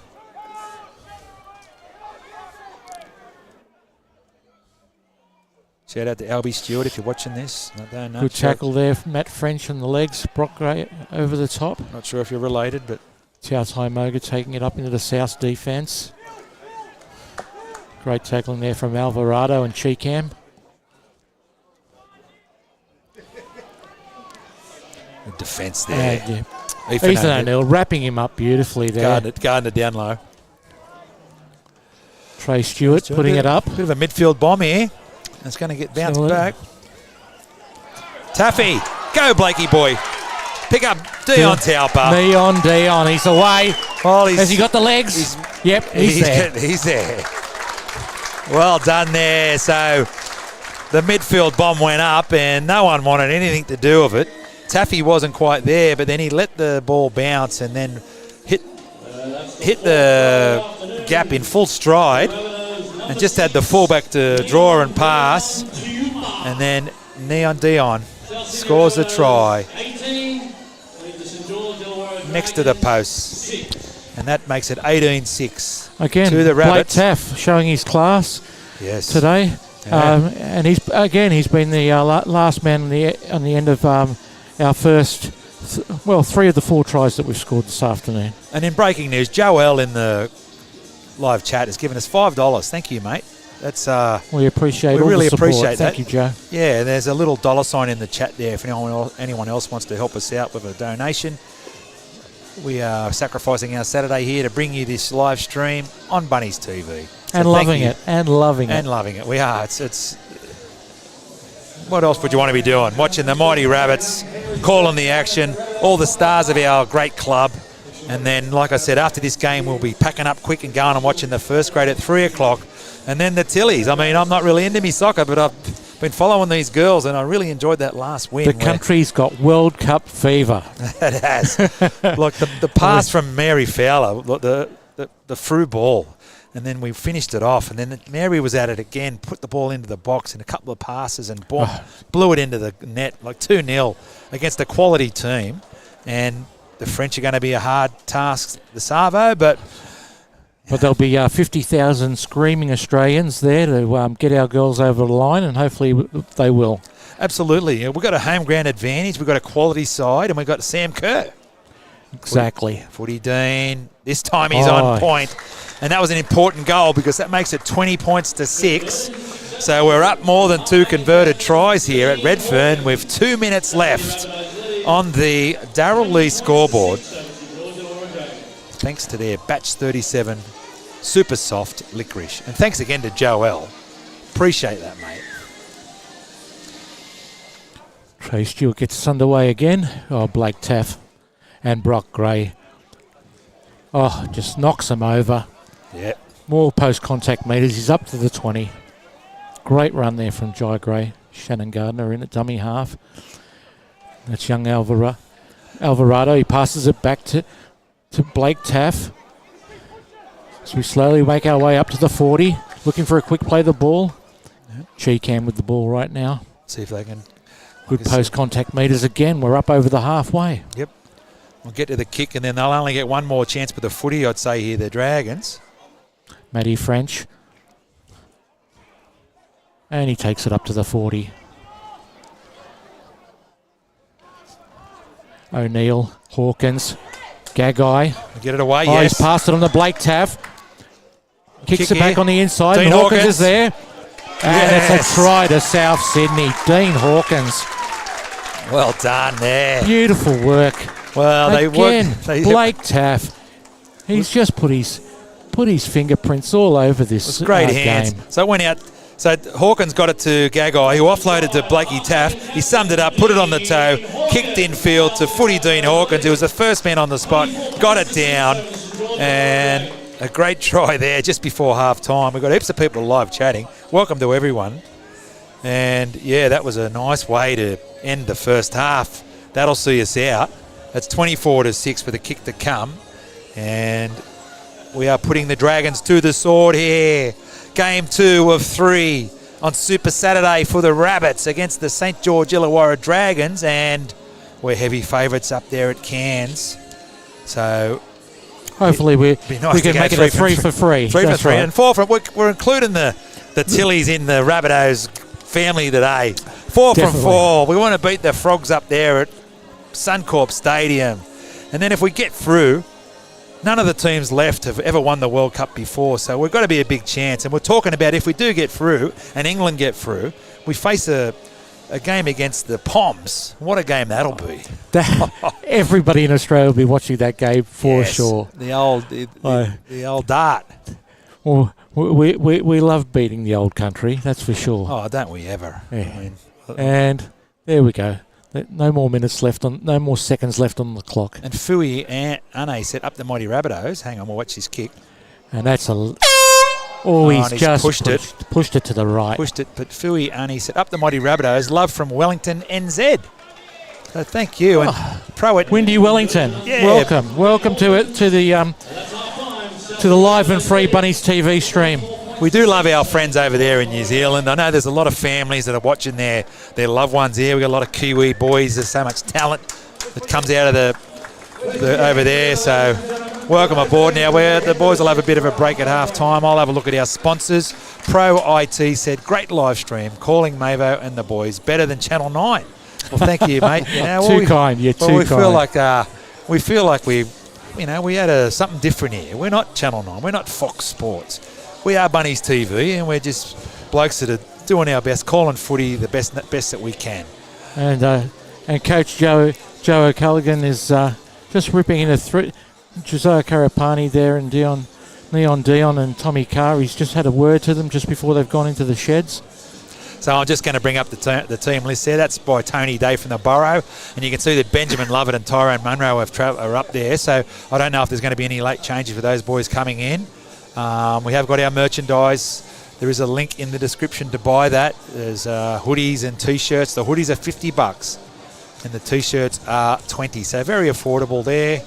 Shout out to Albie Stewart if you're watching this. Good tackle there from Matt French on the legs. Brock Gray over the top. Not sure if you're related, but... Tautai Moga taking it up into the South defence. Great tackling there from Alvarado and Cheekham. The defence there. Yeah. Ethan O'Neill wrapping him up beautifully there. Gardner down low. Trey Stewart putting it up. Bit of a midfield bomb here. It's going to get bounced back. Taffy, go Blakey boy. Pick up Dion Tauper. Dion, he's away. Well, Has he got the legs? Yep, he's there. He's there. Well done there. So the midfield bomb went up and no one wanted anything to do with it. Taffy wasn't quite there, but then he let the ball bounce and then hit the gap in full stride and just had the fullback to draw and pass. And then Dion scores the try next to the post. And that makes it 18-6. Again, to the Blake Rabbits. Taff showing his class today. Yeah. And he's been the last man on the end of our first, 3 of the 4 tries that we've scored this afternoon. And in breaking news, Joel in the live chat has given us $5. Thank you, mate. That's we appreciate. We really the support. appreciate that. Thank you, Joe. Yeah, there's a little dollar sign in the chat there if anyone else wants to help us out with a donation. We are sacrificing our Saturday here to bring you this live stream on Bunnies TV. So And loving it. We are. It's. What else would you want to be doing? Watching the mighty Rabbits, calling the action, all the stars of our great club. And then, like I said, after this game, we'll be packing up quick and going and watching the first grade at 3 o'clock. And then the Tillies. I mean, I'm not really into me soccer, but I've been following these girls, and I really enjoyed that last win. The country's got World Cup fever. It has. Look, the pass from Mary Fowler, the through ball, and then we finished it off. And then Mary was at it again, put the ball into the box in a couple of passes, and boom, blew it into the net, like 2-0 against a quality team. And the French are going to be a hard task, the Savo, but there'll be 50,000 screaming Australians there to get our girls over the line, and hopefully they will. Absolutely. We've got a home ground advantage. We've got a quality side, and we've got Sam Kerr. Exactly. Footy Dean. This time he's on point. And that was an important goal because that makes it 20 points to 6. So we're up more than 2 converted tries here at Redfern with 2 minutes left on the Darryl Lee scoreboard. Thanks to their Batch 37 super soft licorice. And thanks again to Joel. Appreciate that, mate. Trey Stewart gets us underway again. Blake Taff and Brock Gray. Just knocks him over. Yep. More post-contact meters. He's up to the 20. Great run there from Jai Gray. Shannon Gardner in at dummy half. That's young Alvarado. He passes it back to Blake Taff. So we slowly make our way up to the 40. Looking for a quick play of the ball. Yep. Cheekham with the ball right now. See if they can. Good post-contact meters again. We're up over the halfway. Yep. We'll get to the kick, and then they'll only get one more chance with the footy, I'd say here, the Dragons. Matty French. And he takes it up to the 40. O'Neill, Hawkins, Gagai. Get it away, yes. He's passed it on to Blake Taff. Kicks it back here on the inside. Dean Hawkins Hawkins is there. And it's a try to South Sydney. Dean Hawkins. Well done there. Beautiful work. Well, again, Blake Taff. He's just put his fingerprints all over this great hands. game. So it went out. So Hawkins got it to Gagai, who offloaded to Blakey Taff. He summed it up, put it on the toe, kicked infield to Footy Dean Hawkins, who was the first man on the spot, got it down, and a great try there just before half-time. We've got heaps of people live chatting. Welcome to everyone. And, yeah, that was a nice way to end the first half. That'll see us out. That's 24-6 for the kick to come. And we are putting the Dragons to the sword here. Game 2 of 3 on Super Saturday for the Rabbits against the St. George Illawarra Dragons. And we're heavy favourites up there at Cairns. So hopefully we nice can make it a 3 for 3. 3 for 3. Right. And 4 for... We're including the Tillies in the Rabbitohs family today. 4 from 4. We want to beat the Frogs up there at Suncorp Stadium. And then if we get through, none of the teams left have ever won the World Cup before, so we've got to be a big chance. And we're talking about if we do get through and England get through, we face a game against the Poms. What a game that'll be. Everybody in Australia will be watching that game for sure. The old dart. Well, We love beating the old country, that's for sure. Oh, don't we ever? Yeah. I mean, And there we go. No more minutes left no more seconds left on the clock. and Fui Ane set up the mighty Rabbitohs. Hang on, we'll watch this kick. And that's he's and he's just pushed it to the right. Pushed it, but Fui Ane set up the mighty Rabbitohs. Love from Wellington, NZ. So thank you. And Pro at Windy Wellington, Yeah. welcome to the live and free Bunnies TV stream. We do love our friends over there in New Zealand. I know there's a lot of families that are watching their loved ones here. We've got a lot of Kiwi boys. There's so much talent that comes out of the over there. So welcome aboard. Now, the boys will have a bit of a break at half time. I'll have a look at our sponsors. Pro IT said, great live stream. Calling Mavo and the boys. Better than Channel 9. Well, thank you, mate. You know, Too kind. You're too kind. We feel like we had something different here. We're not Channel 9. We're not Fox Sports. We are Bunnies TV, and we're just blokes that are doing our best, calling footy the best that we can. And Coach Joe O'Callaghan is just ripping into Josiah Karapani there and Neon Dion and Tommy Carr. He's just had a word to them just before they've gone into the sheds. So I'm just going to bring up the team list there. That's by Tony Day from the Borough. And you can see that Benjamin Lovett and Tyrone Munro are up there. So I don't know if there's going to be any late changes for those boys coming in. We have got our merchandise. There is a link in the description to buy that. There's hoodies and T-shirts. The hoodies are $50 and the T-shirts are $20. So very affordable there.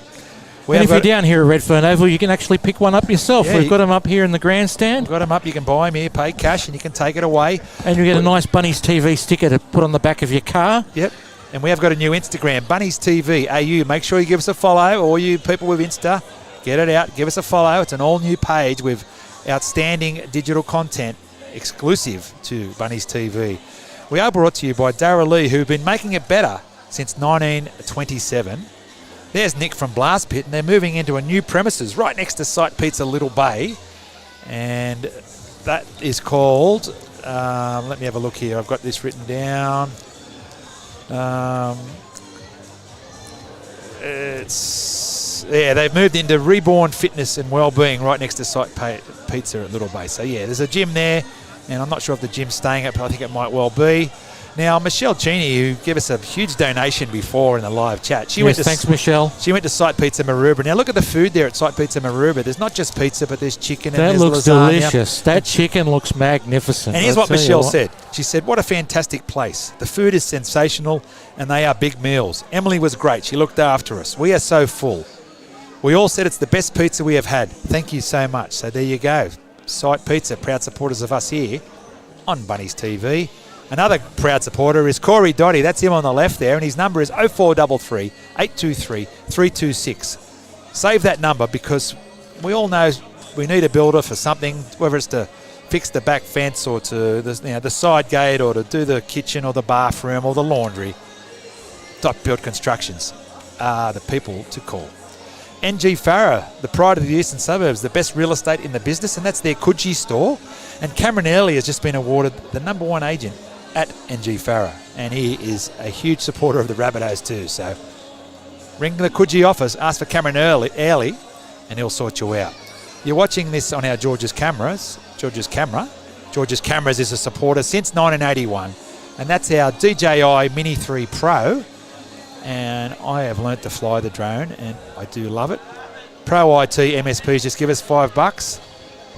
And if you're down here at Redfern Oval, you can actually pick one up yourself. Yeah, We've got them up here in the grandstand. We've got them up. You can buy them here, pay cash, and you can take it away. And you get a nice Bunnies TV sticker to put on the back of your car. Yep. And we have got a new Instagram, Bunnies TV AU. Make sure you give us a follow. All you people with Insta, get it out. Give us a follow. It's an all-new page with outstanding digital content exclusive to Bunnies TV. We are brought to you by Darrell Lee, who've been making it better since 1927. There's Nick from Blast Pit, and they're moving into a new premises right next to Site Pizza Little Bay. And that is called, let me have a look here. I've got this written down. They've moved into Reborn Fitness and Wellbeing right next to Site Pizza at Little Bay. So, yeah, there's a gym there, and I'm not sure if the gym's staying up, but I think it might well be. Now, Michelle Cheney, who gave us a huge donation before in the live chat. Thanks, Michelle. She went to Site Pizza Maroubra. Now, look at the food there at Site Pizza Maroubra. There's not just pizza, but there's chicken and there's looks lasagna. delicious. That chicken looks magnificent. And here's what Michelle said. She said, what a fantastic place. The food is sensational, and they are big meals. Emily was great. She looked after us. We are so full. We all said it's the best pizza we have had. Thank you so much. So there you go. Site Pizza, proud supporters of us here on Bunnies TV. Another proud supporter is Corey Dotty. That's him on the left there, and his number is 0433 823 326. Save that number because we all know we need a builder for something, whether it's to fix the back fence or to the side gate or to do the kitchen or the bathroom or the laundry. Dot Build Constructions are the people to call. NG Farah, the pride of the eastern suburbs, the best real estate in the business, and that's their Coogee store. And Cameron Early has just been awarded the #1 agent at NG Farah, and he is a huge supporter of the Rabbitohs too. So ring the Coogee office, ask for Cameron Early, and he'll sort you out. You're watching this on our George's Cameras. George's Cameras is a supporter since 1981, and that's our DJI Mini 3 Pro. And I have learnt to fly the drone, and I do love it. Pro IT MSPs just give us $5.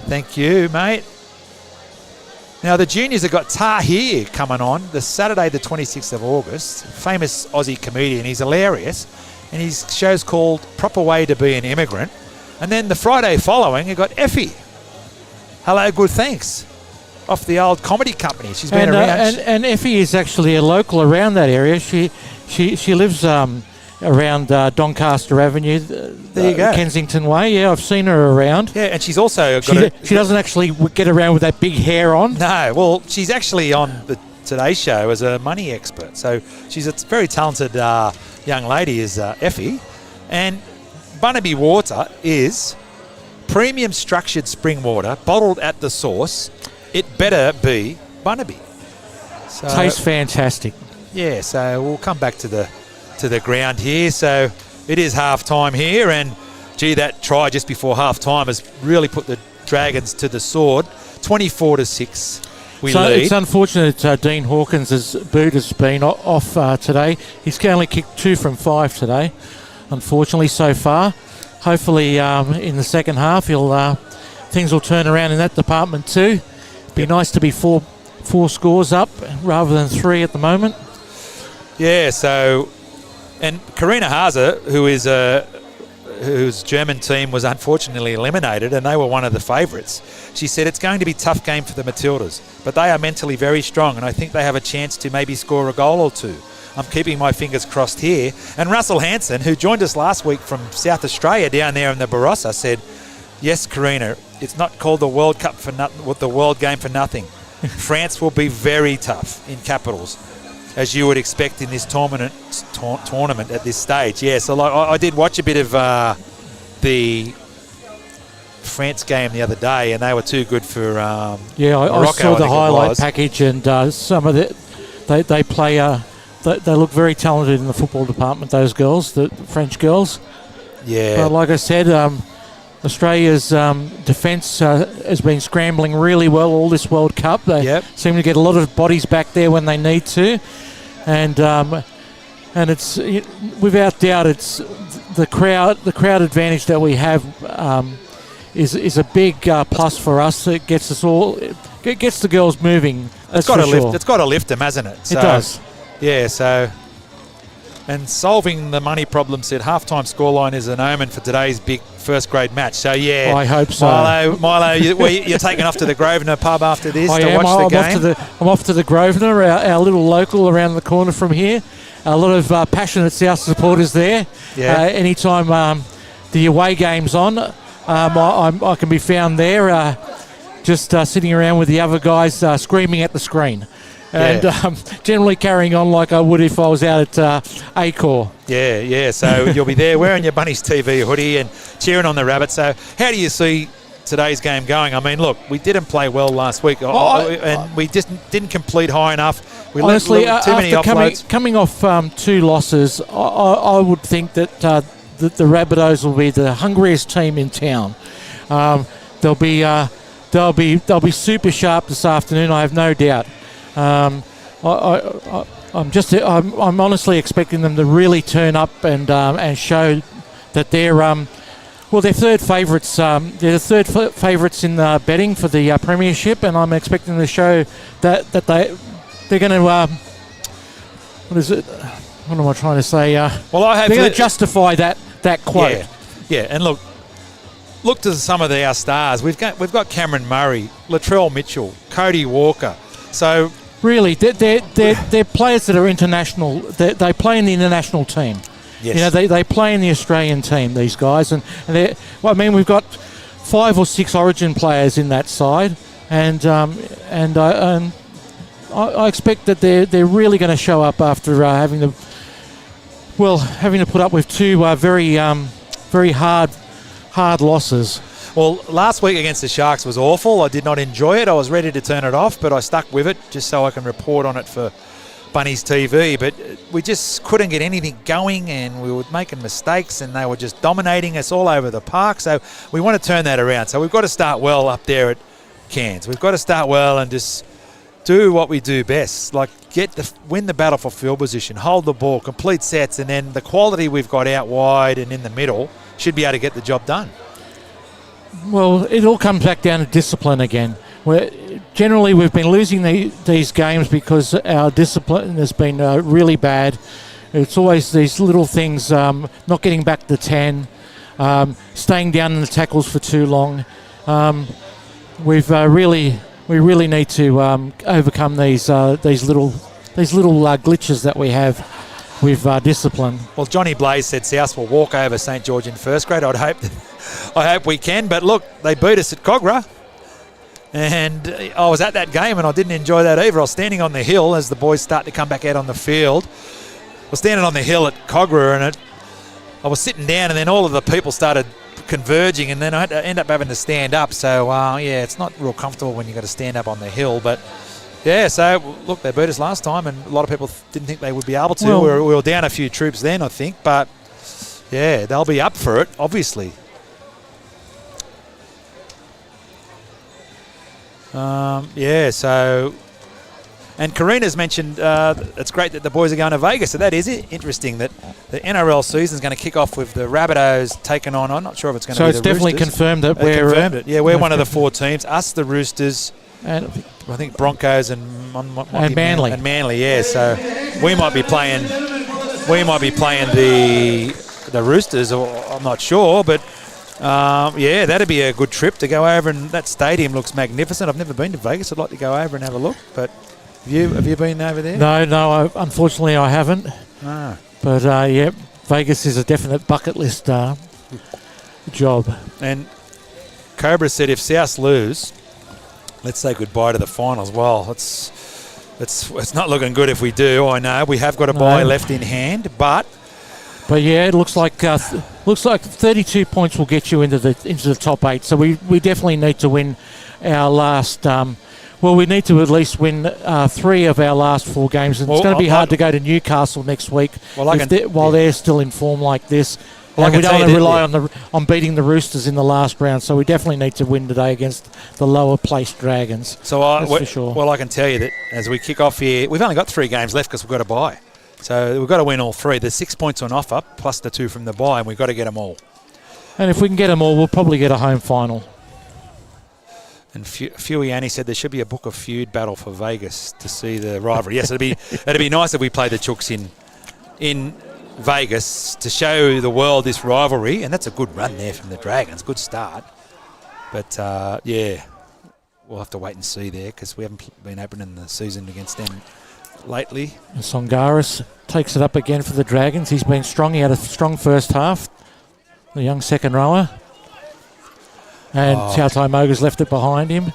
Thank you, mate. Now, the juniors have got Tahir coming on the Saturday, the 26th of August. Famous Aussie comedian. He's hilarious. And his show's called Proper Way to Be an Immigrant. And then the Friday following, you've got Effie. Hello, good thanks. Off the old comedy company. She's been around. And Effie is actually a local around that area. She lives around Doncaster Avenue, there you go. Kensington Way. Yeah, I've seen her around. Yeah, and she's also she doesn't actually get around with that big hair on. No, well, she's actually on the Today Show as a money expert. So she's a very talented young lady, is Effie. And Bunnaby Water is premium structured spring water, bottled at the source. It better be Bunnaby. So, tastes fantastic. Yeah, so we'll come back to the ground here. So it is half time here, and gee, that try just before half time has really put the Dragons to the sword. 24-6. We So lead. it's unfortunate Dean Hawkins' boot has been off today. He's only kicked 2 from 5 today, unfortunately, so far. Hopefully in the second half things will turn around in that department too. Be nice to be four scores up rather than 3 at the moment. Yeah, so... And Karina Haase, whose German team was unfortunately eliminated, and they were one of the favourites. She said it's going to be a tough game for the Matildas, but they are mentally very strong, and I think they have a chance to maybe score a goal or 2. I'm keeping my fingers crossed here. And Russell Hanson, who joined us last week from South Australia down there in the Barossa, said, yes, Karina, it's not called the World Cup for nothing, with the World Game for nothing. France will be very tough in capitals, as you would expect in this tournament at this stage. Yeah, so like I did watch a bit of the France game the other day, and they were too good for I Morocco, saw the highlight was. package, and some of they play. They look very talented in the football department. Those girls, the French girls. Yeah. But like I said, Australia's defence has been scrambling really well all this World Cup. They seem to get a lot of bodies back there when they need to, and it's without doubt it's the crowd advantage that we have is a big plus for us. It gets us all. It gets the girls moving. It's got to lift them, hasn't it? So, it does. Yeah. So. And solving the money problem said halftime scoreline is an omen for today's big first grade match. So, yeah. I hope so. Milo, you're taking off to the Grosvenor pub after this I to am. watch the game? I'm off to the Grosvenor, our little local around the corner from here. A lot of passionate South supporters there. Yeah. Anytime the away game's on, I can be found there just sitting around with the other guys screaming at the screen. And generally carrying on like I would if I was out at Acor. Yeah. So you'll be there wearing your Bunnies TV hoodie and cheering on the Rabbits. So how do you see today's game going? I mean, look, we didn't play well last week, and we just didn't complete high enough. We honestly, let too many offloads. Coming off 2 losses, I would think that the Rabbitohs will be the hungriest team in town. They'll be super sharp this afternoon. I have no doubt. I'm honestly expecting them to really turn up and show that they're third favourites. They're the third favourites in the betting for the premiership, and I'm expecting them to show that they're going to. What is it? What am I trying to say? I hope they're going to justify that quote. Yeah, and look to some of our stars. We've got Cameron Murray, Latrell Mitchell, Cody Walker. So. Really, they're players that are international. They play in the international team. Yes. They play in the Australian team. These guys, and we've got 5 or 6 Origin players in that side, and I expect that they're really going to show up after having to put up with 2 very hard losses. Well, last week against the Sharks was awful. I did not enjoy it. I was ready to turn it off, but I stuck with it just so I can report on it for Bunnies TV. But we just couldn't get anything going, and we were making mistakes, and they were just dominating us all over the park. So we want to turn that around. So we've got to start well up there at Cairns. We've got to start well and just do what we do best, like win the battle for field position, hold the ball, complete sets, and then the quality we've got out wide and in the middle should be able to get the job done. Well, it all comes back down to discipline again. Generally, we've been losing these games because our discipline has been really bad. It's always these little things, not getting back to 10, staying down in the tackles for too long. We really need to overcome these little glitches that we have with discipline. Well, Johnny Blaze said South will walk over St George in first grade. I hope we can. But look, they beat us at Cogra. And I was at that game and I didn't enjoy that either. I was standing on the hill as the boys start to come back out on the field. I was standing on the hill at Cogra and I was sitting down, and then all of the people started converging, and then I had to end up having to stand up. So, it's not real comfortable when you've got to stand up on the hill. But, yeah, so, look, they beat us last time, and a lot of people didn't think they would be able to. Well, we were down a few troops then, I think. But, yeah, they'll be up for it, obviously. So... And Karina's mentioned it's great that the boys are going to Vegas, so that is interesting that the NRL season is going to kick off with the Rabbitohs taking on. I'm not sure if it's going to be the Roosters. So it's definitely confirmed that They confirmed it. Yeah, we're one of the 4 teams. Us, the Roosters, and I think Broncos and Manly. And Manly, yeah. So we might be playing the Roosters, or I'm not sure, but that'd be a good trip to go over, and that stadium looks magnificent. I've never been to Vegas. I'd like to go over and have a look, but have you been over there? No, unfortunately I haven't. Ah. But Vegas is a definite bucket list job. And Cobra said if South lose, let's say goodbye to the finals. Well, it's not looking good if we do. I know we have got a bye left in hand, but yeah, it looks like 32 points will get you into the top 8. So we definitely need to win our last. We need to at least win 3 of our last 4 games, and it's going to be hard to go to Newcastle next week while they're still in form like this. And we don't want to rely on beating the Roosters in the last round, so we definitely need to win today against the lower placed Dragons. So for sure. Well, I can tell you that as we kick off here, we've only got 3 games left because we've got a bye. So we've got to win all 3. There's 6 points on offer plus the 2 from the bye, and we've got to get them all. And if we can get them all, we'll probably get a home final. And Fuiani said there should be a book of feud battle for Vegas to see the rivalry. Yes, it'd be nice if we play the Chooks in Vegas to show the world this rivalry, and that's a good run there from the Dragons. Good start. But, we'll have to wait and see there because we haven't been opening the season against them lately. And Songaris takes it up again for the Dragons. He's been strong. He had a strong first half. The young second rower. And Tautai Moga's left it behind him.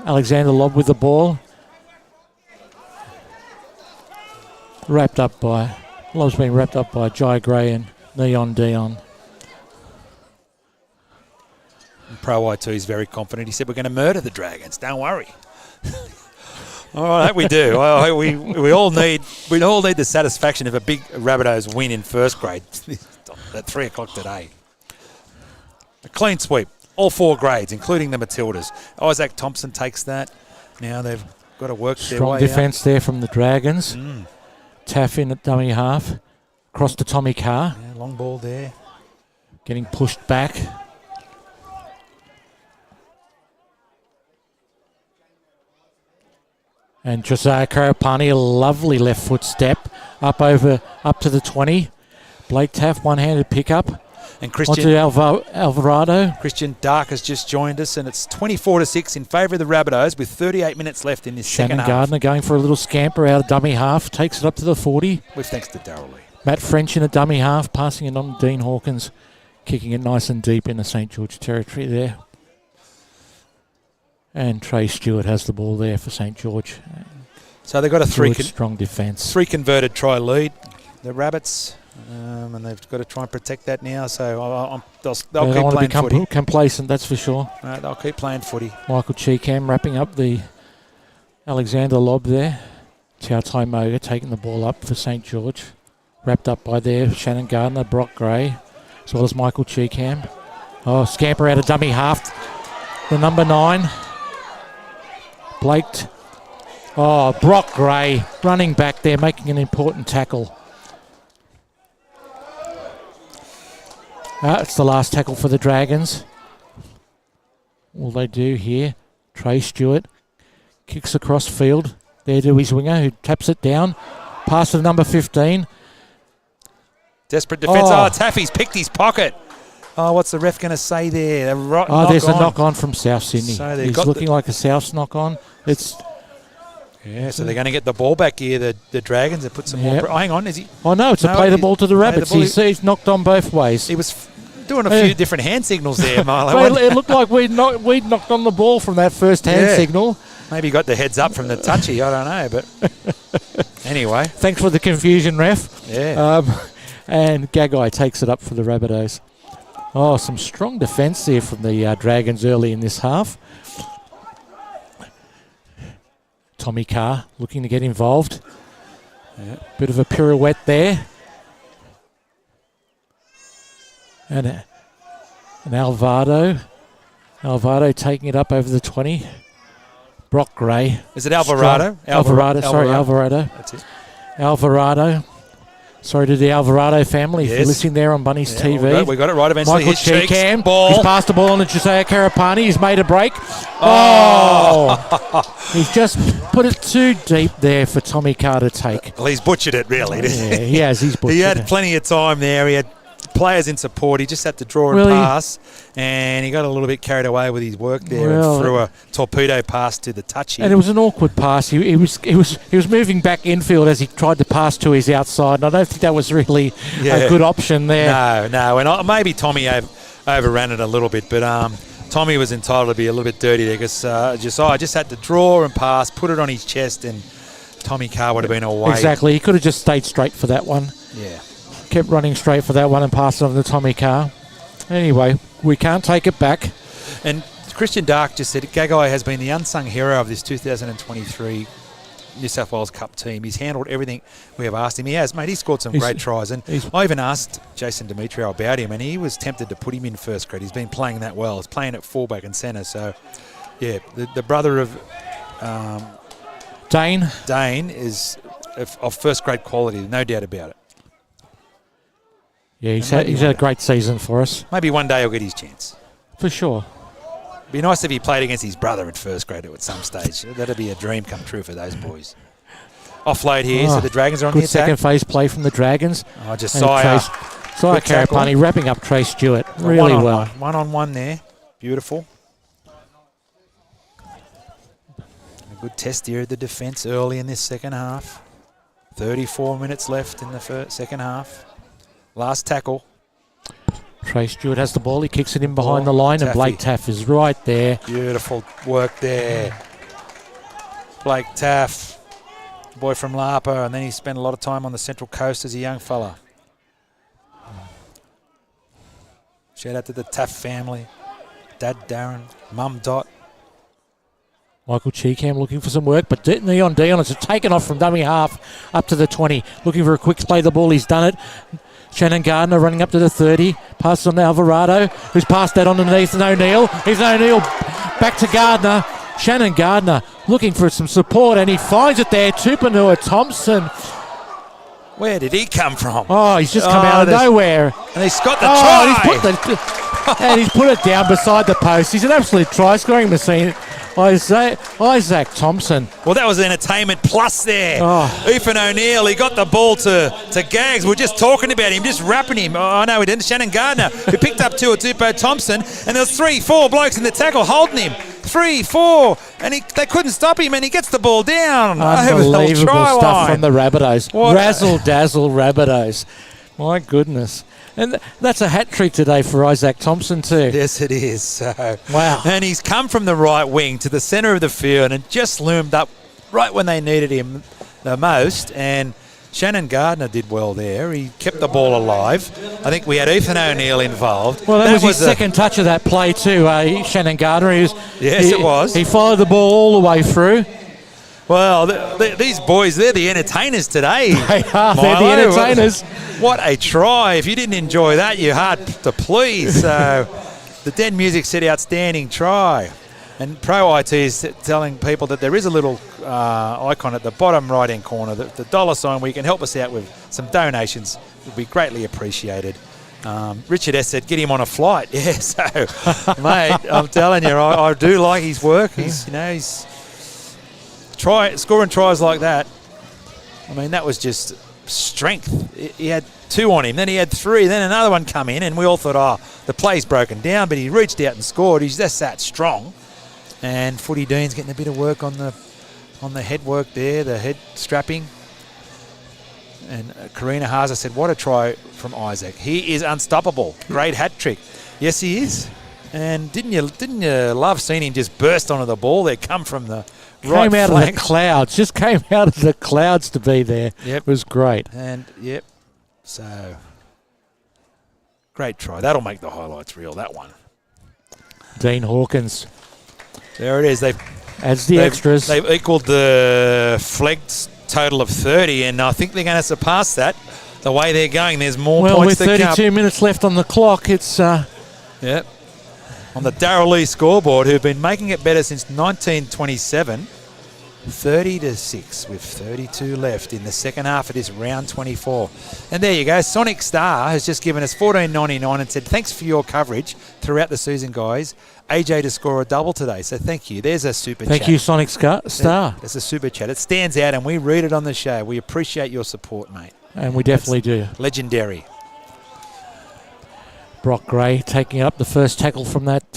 Alexander Lobb with the ball. Lobb's been wrapped up by Jai Gray and Neon Dion. Pro Y2 is very confident. He said, we're going to murder the Dragons. Don't worry. All right, we do. We all need the satisfaction of a big Rabbitohs win in first grade at 3 o'clock today. A clean sweep. All 4 grades, including the Matildas. Isaac Thompson takes that. Now they've got to work their way Strong defence there from the Dragons. Taff in at dummy half. Across to Tommy Carr. Yeah, long ball there. Getting pushed back. And Josiah Karapani, a lovely left foot step up to the 20. Blake Taff, one-handed pickup. And Christian Alvarado. Christian Dark has just joined us, and it's 24-6 in favour of the Rabbitohs with 38 minutes left in this second half. Shannon Gardner going for a little scamper out of dummy half, takes it up to the 40. With thanks to Darryl Lee. Matt French in a dummy half, passing it on to Dean Hawkins, kicking it nice and deep in the St. George territory there. And Trey Stewart has the ball there for St. George. So they've got a strong defence. 3 converted try lead, the Rabbits. And they've got to try and protect that now. So they'll keep playing footy. Complacent, that's for sure. They'll keep playing footy. Michael Cheekham wrapping up the Alexander Lobb there. Tautai Moga taking the ball up for St. George. Wrapped up by there, Shannon Gardner, Brock Gray, as well as Michael Cheekham. Scamper out of dummy half. The number 9. Blake. Brock Gray running back there, making an important tackle. It's the last tackle for the Dragons. All they do here, Trey Stewart kicks across field. There to his winger who taps it down. Pass to number 15. Desperate defence. Taffy's picked his pocket. What's the ref going to say there? There's a knock on from South Sydney. So he's looking like a Souths knock on. So they're going to get the ball back here, the Dragons, and put some more. Hang on, is he? No, it's a play the ball to the Rabbits. He's knocked on both ways. He was doing a few different hand signals there, Marlo. Well, it looked like we'd knocked on the ball from that first hand signal. Maybe he got the heads up from the touchy, I don't know, but anyway. Thanks for the confusion, ref. Yeah. And Gagai takes it up for the Rabbitohs. Some strong defence there from the Dragons early in this half. Tommy Carr looking to get involved. Bit of a pirouette there. And Alvarado taking it up over the 20. Brock Gray. Is it Alvarado? Alvarado. Sorry, Alvarado. That's it. Alvarado. Sorry to the Alvarado family if Yes. you're listening there on Bunnies TV. We got it right eventually. Michael His cheeks, Cheekham. ball. He's passed the ball on to Josiah Karapani. He's made a break. Oh! He's just put it too deep there for Tommy Carr to take. Well, he's butchered it, really. Yeah, he has. He's butchered He had it. plenty of time there. He had players in support. He just had to draw and pass, and he got a little bit carried away with his work there and threw a torpedo pass to the touchy. And it was an awkward pass. He was moving back infield as he tried to pass to his outside, and I don't think that was really a good option there. No, and maybe Tommy overran it a little bit, but Tommy was entitled to be a little bit dirty there because Josiah just had to draw and pass, put it on his chest, and Tommy Carr would have been away. Exactly. He could have just stayed straight for that one. Yeah. Kept running straight for that one and passed it on to Tommy Carr. Anyway, we can't take it back. And Christian Dark just said Gagai has been the unsung hero of this 2023 New South Wales Cup team. He's handled everything we have asked him. He has, mate. He scored some great tries. And I even asked Jason Demetrio about him, and he was tempted to put him in first grade. He's been playing that well. He's playing at fullback and centre. So, yeah, the brother of Dane is of first grade quality, no doubt about it. Yeah, he's had a great season for us. Maybe one day he'll get his chance. For sure. Be nice if he played against his brother in first grade at some stage. That'd be a dream come true for those boys. Offload here, so the Dragons are on the good attack. second phase play from the Dragons. Oh, Josiah. Josiah Karapani wrapping up Trey Stewart really well. One-on-one there. Beautiful. A good test here of the defence early in this second half. 34 minutes left in the second half. Last tackle. Trey Stewart has the ball. He kicks it in behind the line, and Blake Taff is right there. Beautiful work there. Blake Taff, boy from Lapa, and then he spent a lot of time on the Central Coast as a young fella. Shout out to the Taff family. Dad Darren, Mum Dot. Michael Cheekham looking for some work, but Dion it's taken off from dummy half up to the 20. Looking for a quick play the ball. He's done it. Shannon Gardner running up to the 30. Passes on to Alvarado, who's passed that on to Ethan O'Neill. Ethan O'Neill back to Gardner. Shannon Gardner looking for some support, and he finds it there. Tupanua Thompson. Where did he come from? Oh, he's just come out of nowhere. And he's got the try. And he's put it down beside the post. He's an absolute try-scoring machine. Isaac Thompson. Well, that was entertainment plus there. Ethan O'Neill, he got the ball to Gags. We're just talking about him, just wrapping him. Oh, no, we didn't. Shannon Gardner, who picked up Tuipulotu Thompson, and there was 3-4 blokes in the tackle holding him. 3-4, and they couldn't stop him, and he gets the ball down. Unbelievable stuff line from the Rabbitohs. Razzle-dazzle Rabbitohs. My goodness. And that's a hat trick today for Isaac Thompson too. Yes, it is. So, wow. And he's come from the right wing to the centre of the field and just loomed up right when they needed him the most. And Shannon Gardner did well there. He kept the ball alive. I think we had Ethan O'Neill involved. Well, that was his second touch of that play too, Shannon Gardner. It was. He followed the ball all the way through. Well, these boys, they're the entertainers today. They are. They're the entertainers. What a try. If you didn't enjoy that, you're hard to please. So the Den Music said outstanding try. And Pro IT is telling people that there is a little icon at the bottom right-hand corner, the dollar sign, where you can help us out with some donations. It would be greatly appreciated. Richard S. said, get him on a flight. Yeah, so, mate, I'm telling you, I do like his work. He's scoring tries like that. I mean, that was just strength. He had 2 on him, then he had 3, then another one come in, and we all thought, the play's broken down, but he reached out and scored. He's just that strong. And Footy Dean's getting a bit of work on the head work there, the head strapping. And Karina Haza said, what a try from Isaac. He is unstoppable. Great hat trick. Yes, he is. And didn't you love seeing him just burst onto the ball there, come from the right flank. Came out of the clouds. Just came out of the clouds to be there. Yep. It was great. And, yep. So, great try. That'll make the highlights reel, that one. Dean Hawkins. There it is. Adds the extras. They've equalled the flags total of 30, and I think they're going to surpass that. The way they're going, there's more points to come. With 32 minutes left on the clock, it's... Yep. on the Darrell Lee scoreboard, who've been making it better since 1927. 30-6 with 32 left in the second half of this round 24. And there you go. Sonic Star has just given us $14.99 and said, thanks for your coverage throughout the season, guys. AJ to score a double today. So thank you. There's a super chat. Thank you, Sonic Star. It's a super chat. It stands out and we read it on the show. We appreciate your support, mate. And we definitely do. Legendary. Brock Gray taking up the first tackle from that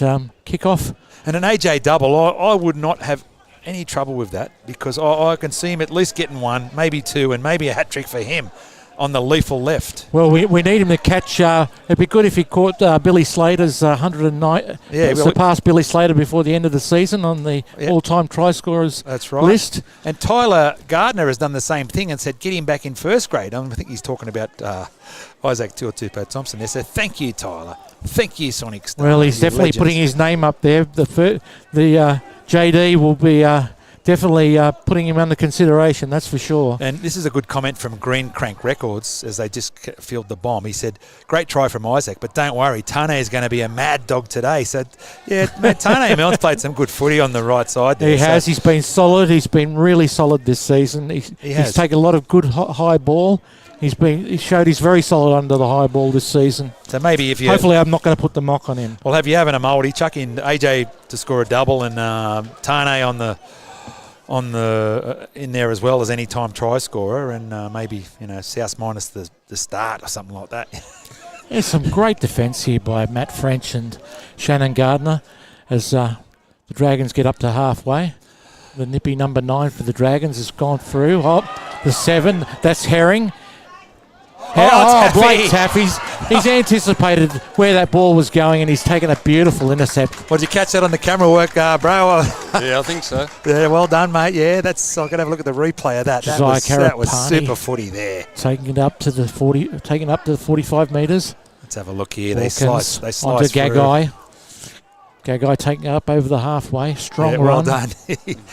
kickoff. And an AJ double, I would not have any trouble with that because I can see him at least getting one, maybe two, and maybe a hat-trick for him on the lethal left. Well, we need him to catch. It'd be good if he caught Billy Slater's 109. Yeah, surpassed Billy Slater before the end of the season on the all-time try scorers list. And Tyler Gardner has done the same thing and said, get him back in first grade. I think he's talking about Isaac Tuatupa Thompson there. So thank you, Tyler. Thank you, Sonic Star. Well, he's definitely putting his name up there. The JD will be definitely putting him under consideration, that's for sure. And this is a good comment from Green Crank Records as they just field the bomb. He said, great try from Isaac, but don't worry, Tane is going to be a mad dog today. So, yeah, Tane Milne's played some good footy on the right side there. He has. He's been solid. He's been really solid this season. He's taken a lot of good high ball. He showed he's very solid under the high ball this season. So maybe if you... Hopefully I'm not going to put the mock on him. Well, have you having a mouldy, chuck in AJ to score a double and Tane on the in there as well as any time try scorer, and maybe South minus the start or something like that. There's some great defence here by Matt French and Shannon Gardner as the Dragons get up to halfway. The nippy number 9 for the Dragons has gone through. The 7, that's Herring. Blake Taff. He's anticipated where that ball was going and he's taken a beautiful intercept. Well, did you catch that on the camera work, bro? Yeah, I think so. Yeah, well done, mate. Yeah, I'm going to have a look at the replay of that. That was super footy there. Taking it up to the 45 metres. Let's have a look here. Hawkins they slice onto through. Gagai. Gagai taking it up over the halfway. Strong run. Well done.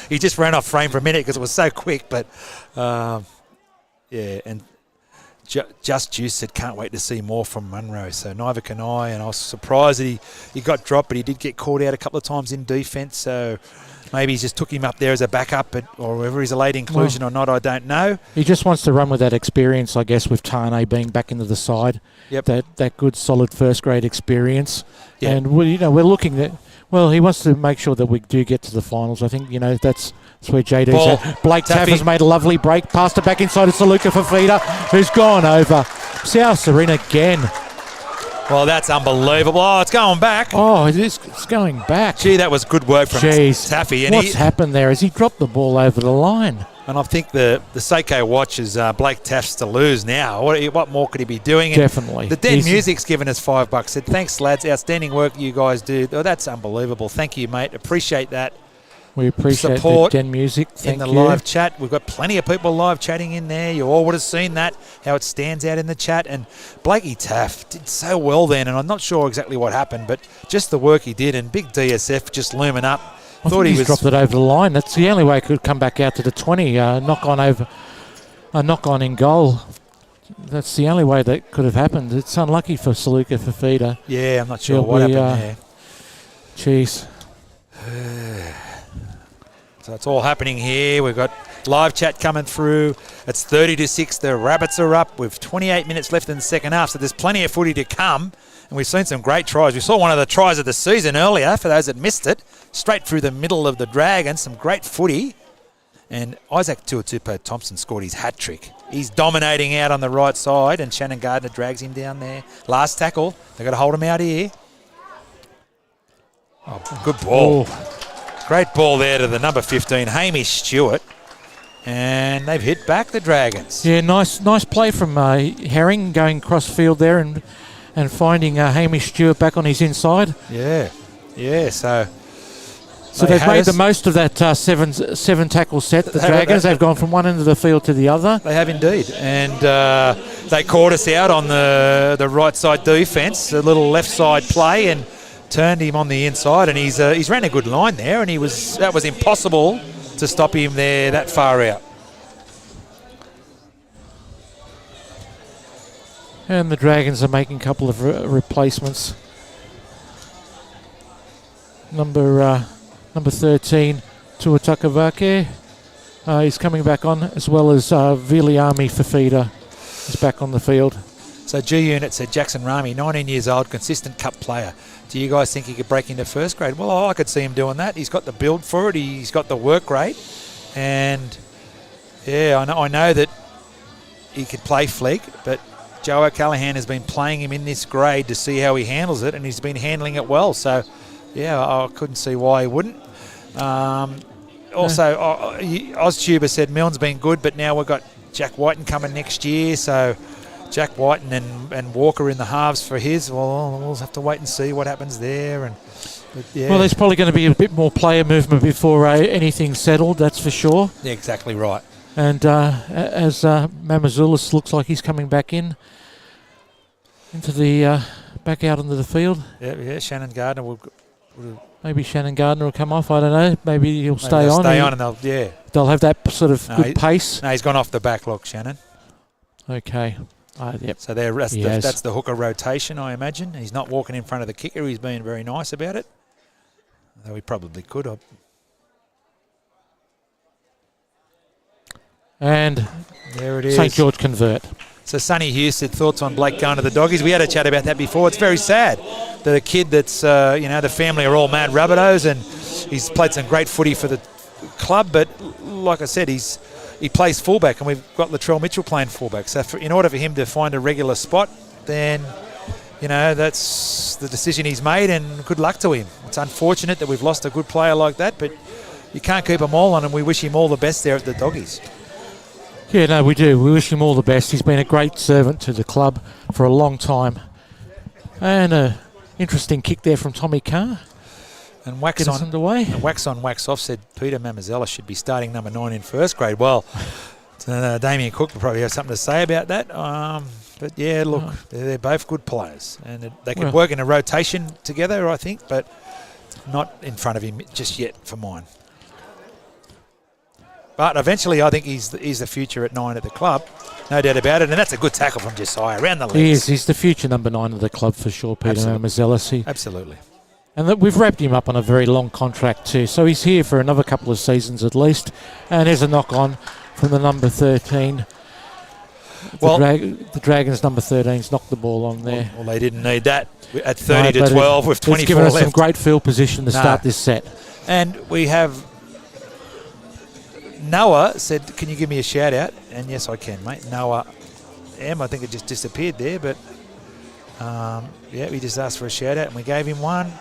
He just ran off frame for a minute because it was so quick. But, and Just Juice said, can't wait to see more from Munro. So neither can I. And I was surprised that he got dropped, but he did get caught out a couple of times in defence. So maybe he's just took him up there as a backup, or whether he's a late inclusion or not, I don't know. He just wants to run with that experience, I guess, with Tane being back into the side. Yep. That good, solid first-grade experience. Yep. And, we're looking at... Well, he wants to make sure that we do get to the finals. I think, that's where JD's at. Blake Taff has made a lovely break. Passed it back inside to Saluka Fafita, who's gone over. South Serena again. Well, that's unbelievable. Oh, it's going back. Oh, it's going back. Gee, that was good work from Taffy. And what's happened there is he dropped the ball over the line. And I think the Seiko watch is Blake Taft's to lose now. What more could he be doing? And definitely. The Den Music's given us $5. Said, thanks, lads. Outstanding work you guys do. Oh, that's unbelievable. Thank you, mate. Appreciate that. We appreciate support the Den Music. Thank in the you. live chat. We've got plenty of people live chatting in there. You all would have seen that, how it stands out in the chat. And Blakey Taff did so well then, and I'm not sure exactly what happened, but just the work he did, and big DSF just looming up. I thought he dropped it over the line. That's the only way it could come back out to the 20. Knock on in goal. That's the only way that could have happened. It's unlucky for Saluka Fafita. Yeah, I'm not sure what happened there. Jeez. So it's all happening here. We've got live chat coming through. It's 30-6. The Rabbits are up with 28 minutes left in the second half. So there's plenty of footy to come. And we've seen some great tries. We saw one of the tries of the season earlier, for those that missed it. Straight through the middle of the Dragons. Some great footy. And Isaac Tuatupa Thompson scored his hat-trick. He's dominating out on the right side, and Shannon Gardner drags him down there. Last tackle. They've got to hold him out here. Oh, good ball. Great ball there to the number 15, Hamish Stewart. And they've hit back, the Dragons. Yeah, nice play from Herring going cross field there and finding Hamish Stewart back on his inside. Yeah, so they've made the most of that seven tackle set. The Dragons, they've gone from one end of the field to the other. They have indeed. And they caught us out on the right side defence, a little left side play, and turned him on the inside. And he's ran a good line there, and that was impossible to stop him there that far out. And the Dragons are making a couple of replacements. number 13, Tuatakavake. He's coming back on, as well as Viliami Fafita is back on the field. So G Unit said Jackson Rami, 19 years old, consistent cup player. Do you guys think he could break into first grade? Well, I could see him doing that. He's got the build for it. He's got the work rate. And, yeah, I know that he could play fleek, but Joe O'Callaghan has been playing him in this grade to see how he handles it, and he's been handling it well. So, yeah, I couldn't see why he wouldn't. Also, Oztuber said Milne's been good, but now we've got Jack Whiten coming next year, so Jack Whiten and Walker in the halves for his. Well, we'll have to wait and see what happens there. But yeah. Well, there's probably going to be a bit more player movement before anything's settled, that's for sure. Yeah, exactly right. And as Mamazoulis looks like he's coming back into the back out into the field. Yeah. Shannon Gardner will. Maybe Shannon Gardner will come off. I don't know. Maybe he'll stay they'll on. Stay on, and they'll have that sort of good pace. No, he's gone off the back. Look, Shannon. Okay. Yep. So that's the hooker rotation, I imagine. He's not walking in front of the kicker. He's being very nice about it. Though he probably could. And there it is. St. George convert. So Sonny Hughes said thoughts on Blake going to the Doggies. We had a chat about that before. It's very sad that a kid that's, the family are all mad Rabbitohs, and he's played some great footy for the club. But like I said, he plays fullback, and we've got Latrell Mitchell playing fullback. So in order for him to find a regular spot, then, that's the decision he's made, and good luck to him. It's unfortunate that we've lost a good player like that, but you can't keep them all on, and we wish him all the best there at the Doggies. Yeah, no, we do. We wish him all the best. He's been a great servant to the club for a long time. And an interesting kick there from Tommy Carr. And wax on, underway. And wax on, wax off said Peter Mamazella should be starting number 9 in first grade. Well, Damien Cook will probably have something to say about that. But yeah, look, they're both good players. And they could work in a rotation together, I think, but not in front of him just yet for mine. But eventually, I think he's the future at 9 at the club. No doubt about it. And that's a good tackle from Josiah around the legs. He is. He's the future number 9 of the club for sure, Peter Mazellis. Absolutely. And we've wrapped him up on a very long contract too. So he's here for another couple of seasons at least. And there's a knock-on from the number 13. The Dragons number 13's knocked the ball on there. Well, they didn't need that at 30 to 12 with 24 left. It's given us some great field position to start this set. And we have... Noah said, can you give me a shout out? And yes, I can, mate. Noah M, I think it just disappeared there, but we just asked for a shout out and we gave him one.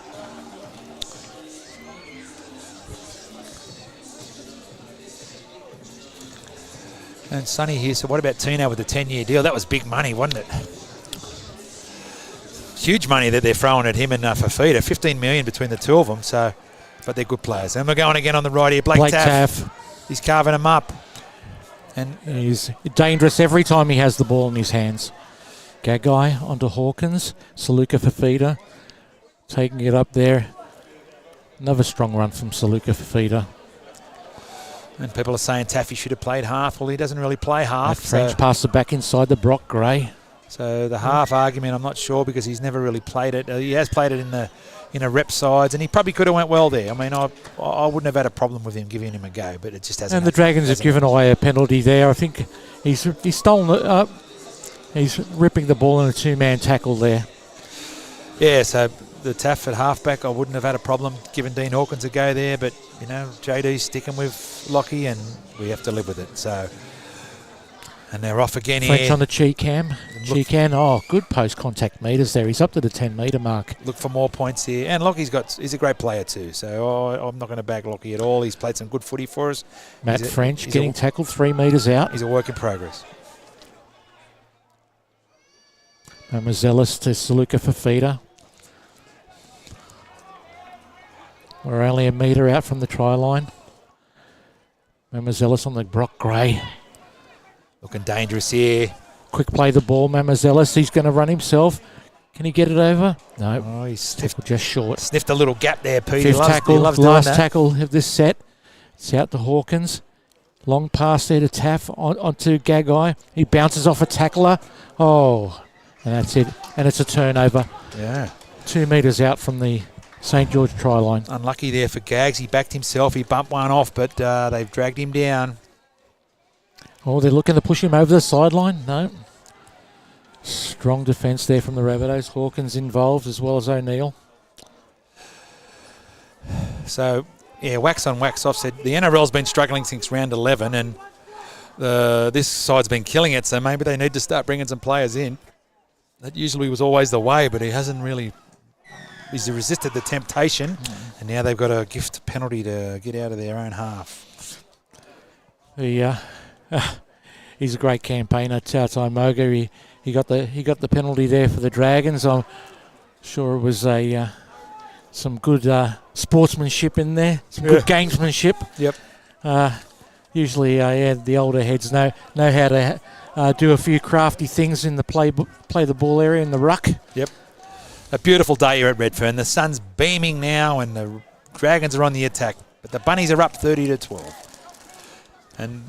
And Sonny here said, what about Tino with the 10-year deal? That was big money, wasn't it? Huge money that they're throwing at him and Fafita. 15 million between the two of them, but they're good players. And we're going again on the right here. Blake Taff. He's carving them up. And he's dangerous every time he has the ball in his hands. Gagai onto Hawkins. Saluka Fafita taking it up there. Another strong run from Saluka Fafita. And people are saying Taffy should have played half. Well, he doesn't really play half. French passes it back inside the Brock Gray. So the half argument, I'm not sure because he's never really played it. He has played it in a rep sides, and he probably could have went well there. I mean, I wouldn't have had a problem with him giving him a go, but it just hasn't. And the Dragons have given away a penalty there. I think he's stolen it up. He's ripping the ball in a two-man tackle there. Yeah, so the Taff at halfback, I wouldn't have had a problem giving Dean Hawkins a go there, but JD's sticking with Lockie, and we have to live with it. So. And they're off again French here. on the Cheekham. Cheekham, good post-contact metres there. He's up to the 10-metre mark. Look for more points here. And Lockie's he's a great player too. So I'm not going to bag Lockie at all. He's played some good footy for us. Matt French getting tackled 3 metres out. He's a work in progress. Mazellis to Saluka Fafita. We're only a metre out from the try line. Mazellis on the Brock Gray. Looking dangerous here. Quick play the ball, Mazellis. He's going to run himself. Can he get it over? No. Oh, he's just short. Sniffed a little gap there, Pete. Fifth tackle, last tackle of this set. It's out to Hawkins. Long pass there to Taff onto Gagai. He bounces off a tackler. Oh, and that's it. And it's a turnover. Yeah. 2 metres out from the St. George try line. Unlucky there for Gags. He backed himself. He bumped one off, but they've dragged him down. Oh, they're looking to push him over the sideline. No. Strong defence there from the Rabbitohs. Hawkins involved as well as O'Neill. So, yeah, wax on, wax off. Said the NRL's been struggling since round 11, and this side's been killing it, so maybe they need to start bringing some players in. That usually was always the way, but he hasn't really... He's resisted the temptation, and now they've got a gift penalty to get out of their own half. He's a great campaigner, Tautai Moga. He got the penalty there for the Dragons. I'm sure it was some good sportsmanship in there, some good gamesmanship. Yep. Usually, the older heads know how to do a few crafty things in the play the ball area in the ruck. Yep. A beautiful day here at Redfern. The sun's beaming now, and the Dragons are on the attack, but the Bunnies are up 30-12. And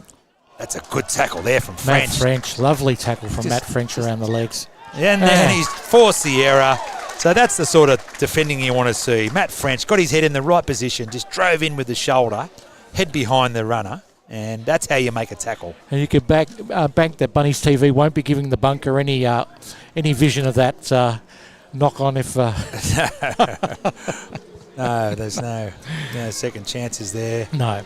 that's a good tackle there from French. Matt French, lovely tackle from Matt French around the legs. And then he's forced the error. So that's the sort of defending you want to see. Matt French got his head in the right position, just drove in with the shoulder, head behind the runner, and that's how you make a tackle. And you could bank that Bunnies TV won't be giving the bunker any vision of that knock on if... No, there's no second chances there. No.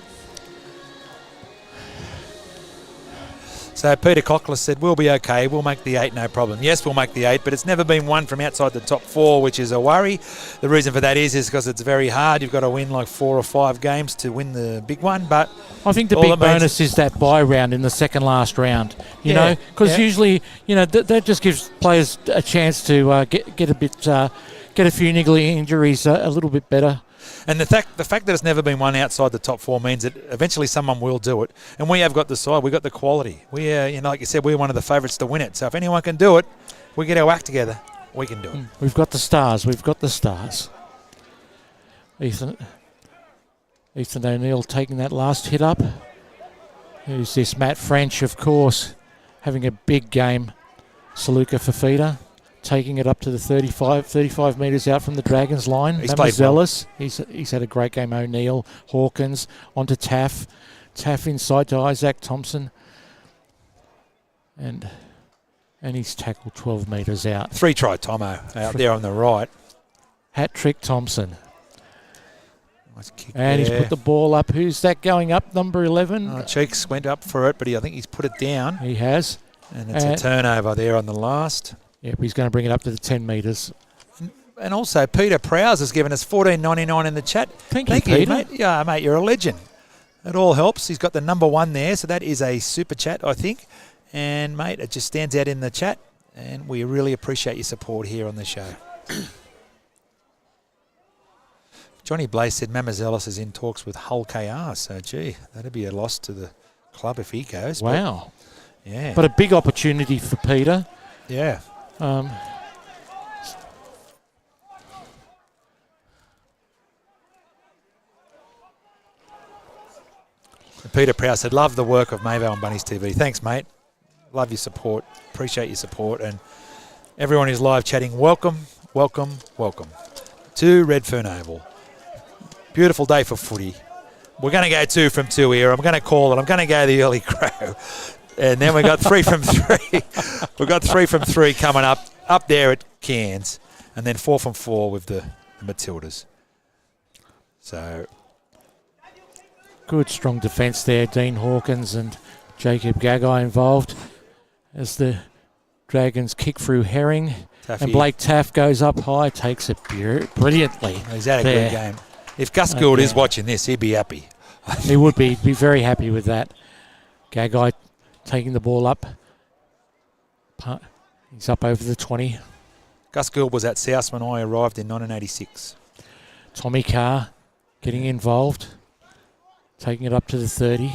So Peter Cockler said, we'll be okay, we'll make the 8, no problem. Yes, we'll make the 8, but it's never been won from outside the top 4, which is a worry. The reason for that is because it's very hard. You've got to win like 4 or 5 games to win the big one. But I think the big bonus is that bye round in the second last round, you know, because usually, that just gives players a chance to get a few niggly injuries a little bit better. And the fact that it's never been won outside the top 4 means that eventually someone will do it. And we have got the side, we've got the quality. We, like you said, we're one of the favourites to win it. So if anyone can do it, we get our act together, we can do it. We've got the stars. Ethan O'Neill taking that last hit up. Who's this? Matt French, of course, having a big game. Saluka Fafita. Taking it up to the 35 metres out from the Dragons line. He's played well. He's had a great game. O'Neill, Hawkins, onto Taff. Taff inside to Isaac Thompson. And he's tackled 12 metres out. 3-try Tomo out there on the right. Hat-trick Thompson. Nice kick and there. He's put the ball up. Who's that going up? Number 11? Cheeks went up for it, but I think he's put it down. He has. And it's a turnover there on the last. Yep, he's going to bring it up to the 10 metres. And also, Peter Prowse has given us $14.99 in the chat. Thank you, Peter. Mate. Yeah, mate, you're a legend. It all helps. He's got the number 1 there, so that is a super chat, I think. And, mate, it just stands out in the chat, and we really appreciate your support here on the show. Johnny Blaze said Mamazelos is in talks with Hull KR, so, gee, that'd be a loss to the club if he goes. Wow. But, yeah. But a big opportunity for Peter. Yeah. Peter Prowse said, love the work of Mavo on Bunnies TV. Thanks, mate. Love your support. Appreciate your support. And everyone who's live chatting, welcome to Redfern Oval. Beautiful day for footy. We're going to go 2 from 2 here. I'm going to call it. I'm going to go the early crow. And then we got 3 from 3. We've got 3 from 3 coming up there at Cairns. And then 4 from 4 with the Matildas. So... good, strong defence there. Dean Hawkins and Jacob Gagai involved as the Dragons kick through Herring. Taffy. And Blake Taff goes up high, takes it brilliantly. He's had a good game. If Gus Gould is watching this, he'd be happy. He would be very happy with that. Gagai taking the ball up. He's up over the 20. Gus Gould was at South when I arrived in 1986. Tommy Carr getting involved. Taking it up to the 30.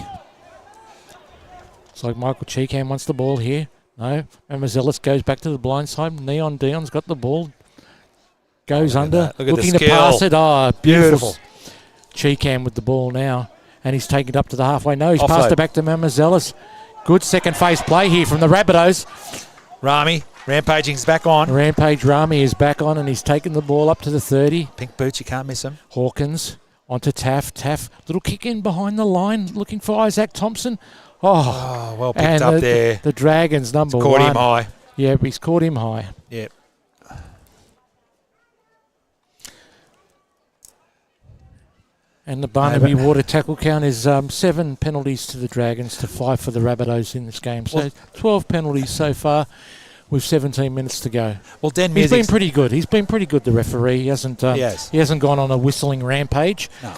It's like Michael Cheekham wants the ball here. No. And Mazelis goes back to the blind side. Neon Dion's got the ball. Goes under. Looking to pass it. Oh, beautiful. Cheekham with the ball now. And he's taken it up to the halfway. No, he's passed it back to Mazelis. Good second phase play here from the Rabbitohs. Rami Rampaging's back on. Rampage Rami is back on and he's taken the ball up to the 30. Pink boots, you can't miss him. Hawkins onto Taff. Taff, little kick in behind the line, looking for Isaac Thompson. Oh, well picked up there. The Dragons number Caught him high. Yeah, he's caught him high. Yep. And the Barnaby water tackle count is 7 penalties to the Dragons to 5 for the Rabbitohs in this game. So 12 penalties so far with 17 minutes to go. Well, Den He's Music's been pretty good. He's been pretty good, the referee. He hasn't gone on a whistling rampage. No.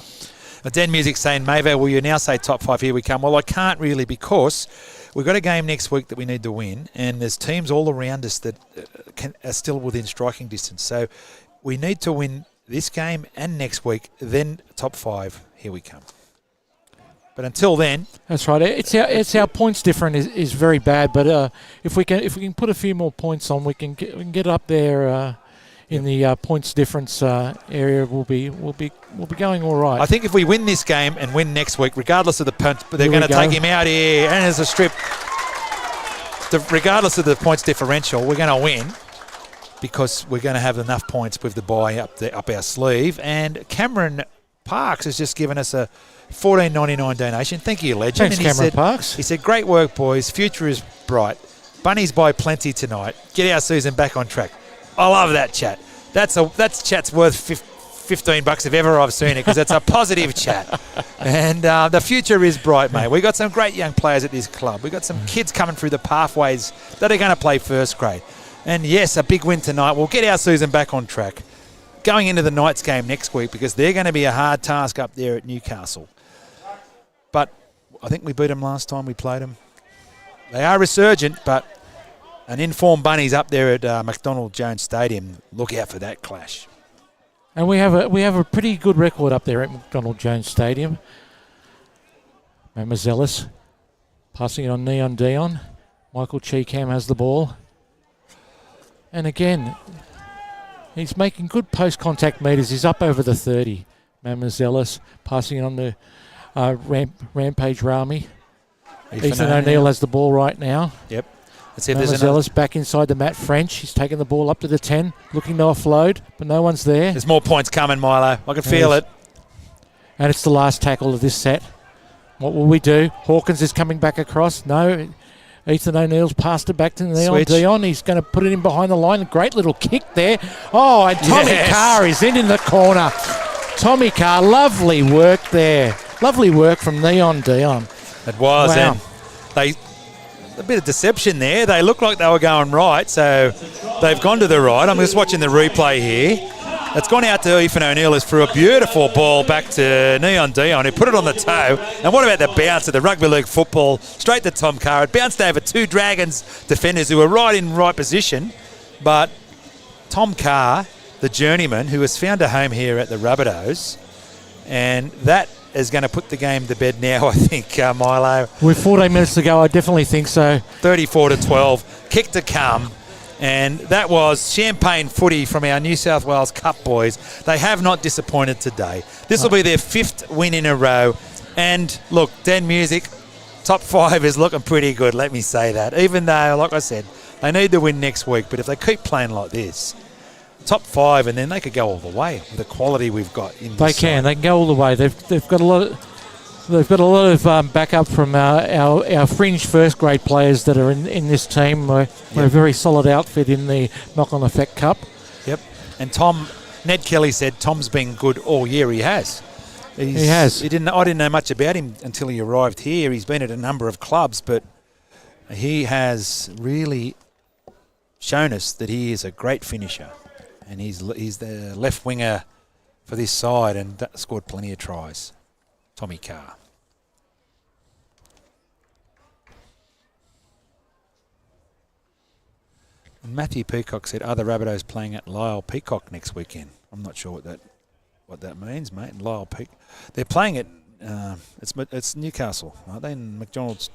Den Music's saying, Mayville, will you now say top 5, here we come? Well, I can't really because we've got a game next week that we need to win, and there's teams all around us that are still within striking distance. So we need to win this game and next week, then top 5, here we come. But until then, that's right. It's our points difference is very bad. But if we can put a few more points on, we can get up there in the points difference area. We'll be going all right. I think if we win this game and win next week, regardless of the punch, but they're going to take him out here, and there's a strip. Regardless of the points differential, we're going to win, because we're going to have enough points with the bye up our sleeve. And Cameron Parks has just given us a $14.99 donation. Thank you, legend. Thanks, Cameron Parks. He said, great work, boys. Future is bright. Bunnies buy plenty tonight. Get our season back on track. I love that chat. That's chat's worth $15 if ever I've seen it, because it's a positive chat. And the future is bright, mate. We've got some great young players at this club. We've got some kids coming through the pathways that are going to play first grade. And yes, a big win tonight. We'll get our season back on track going into the Knights game next week, because they're going to be a hard task up there at Newcastle. But I think we beat them last time we played them. They are resurgent, but an informed Bunnies up there at McDonald Jones Stadium. Look out for that clash. And we have a pretty good record up there at McDonald Jones Stadium. Mazelis passing it on Neon Dion. Michael Cheekham has the ball. And again, he's making good post-contact meters. He's up over the 30. Mazelis passing it on to Rampage Rami. Ethan O'Neill has the ball right now. Yep. Let's see if there's Mazelis back inside the Matt French. He's taking the ball up to the 10, looking to offload, but no one's there. There's more points coming, Milo. I can feel it. And it's the last tackle of this set. What will we do? Hawkins is coming back across. No. Ethan O'Neill's passed it back to Neon Dion. He's going to put it in behind the line. A great little kick there. Oh, and Tommy Carr is in the corner. Tommy Carr, lovely work there. Lovely work from Neon Dion. It was. Wow. And a bit of deception there. They looked like they were going right, so they've gone to the right. I'm just watching the replay here. It's gone out to Ethan O'Neill for a beautiful ball back to Neon Dion, who put it on the toe. And what about the bounce of the rugby league football straight to Tom Carr? It bounced over two Dragons defenders who were right in right position. But Tom Carr, the journeyman, who has found a home here at the Rabbitohs, and that is going to put the game to bed now, I think, Milo. With 14 minutes to go, I definitely think so. 34-12, kick to come. And that was champagne footy from our New South Wales Cup boys. They have not disappointed today. This will be their 5th win in a row. And look, Den Music, top 5 is looking pretty good, let me say that. Even though, like I said, they need to win next week. But if they keep playing like this, top 5, and then they could go all the way with the quality we've got in this side. They can go all the way. They've got a lot of backup from our fringe first grade players that are in this team. We're a very solid outfit in the knock-on effect cup. Yep. And Ned Kelly said Tom's been good all year. He has. He has. I didn't know much about him until he arrived here. He's been at a number of clubs, but he has really shown us that he is a great finisher. And he's the left winger for this side and scored plenty of tries. Tommy Carr. Matthew Peacock said, are the Rabbitohs playing at Lyle Peacock next weekend? I'm not sure what that means, mate. Lyle Peacock. They're playing at it's Newcastle, aren't they? In McDonald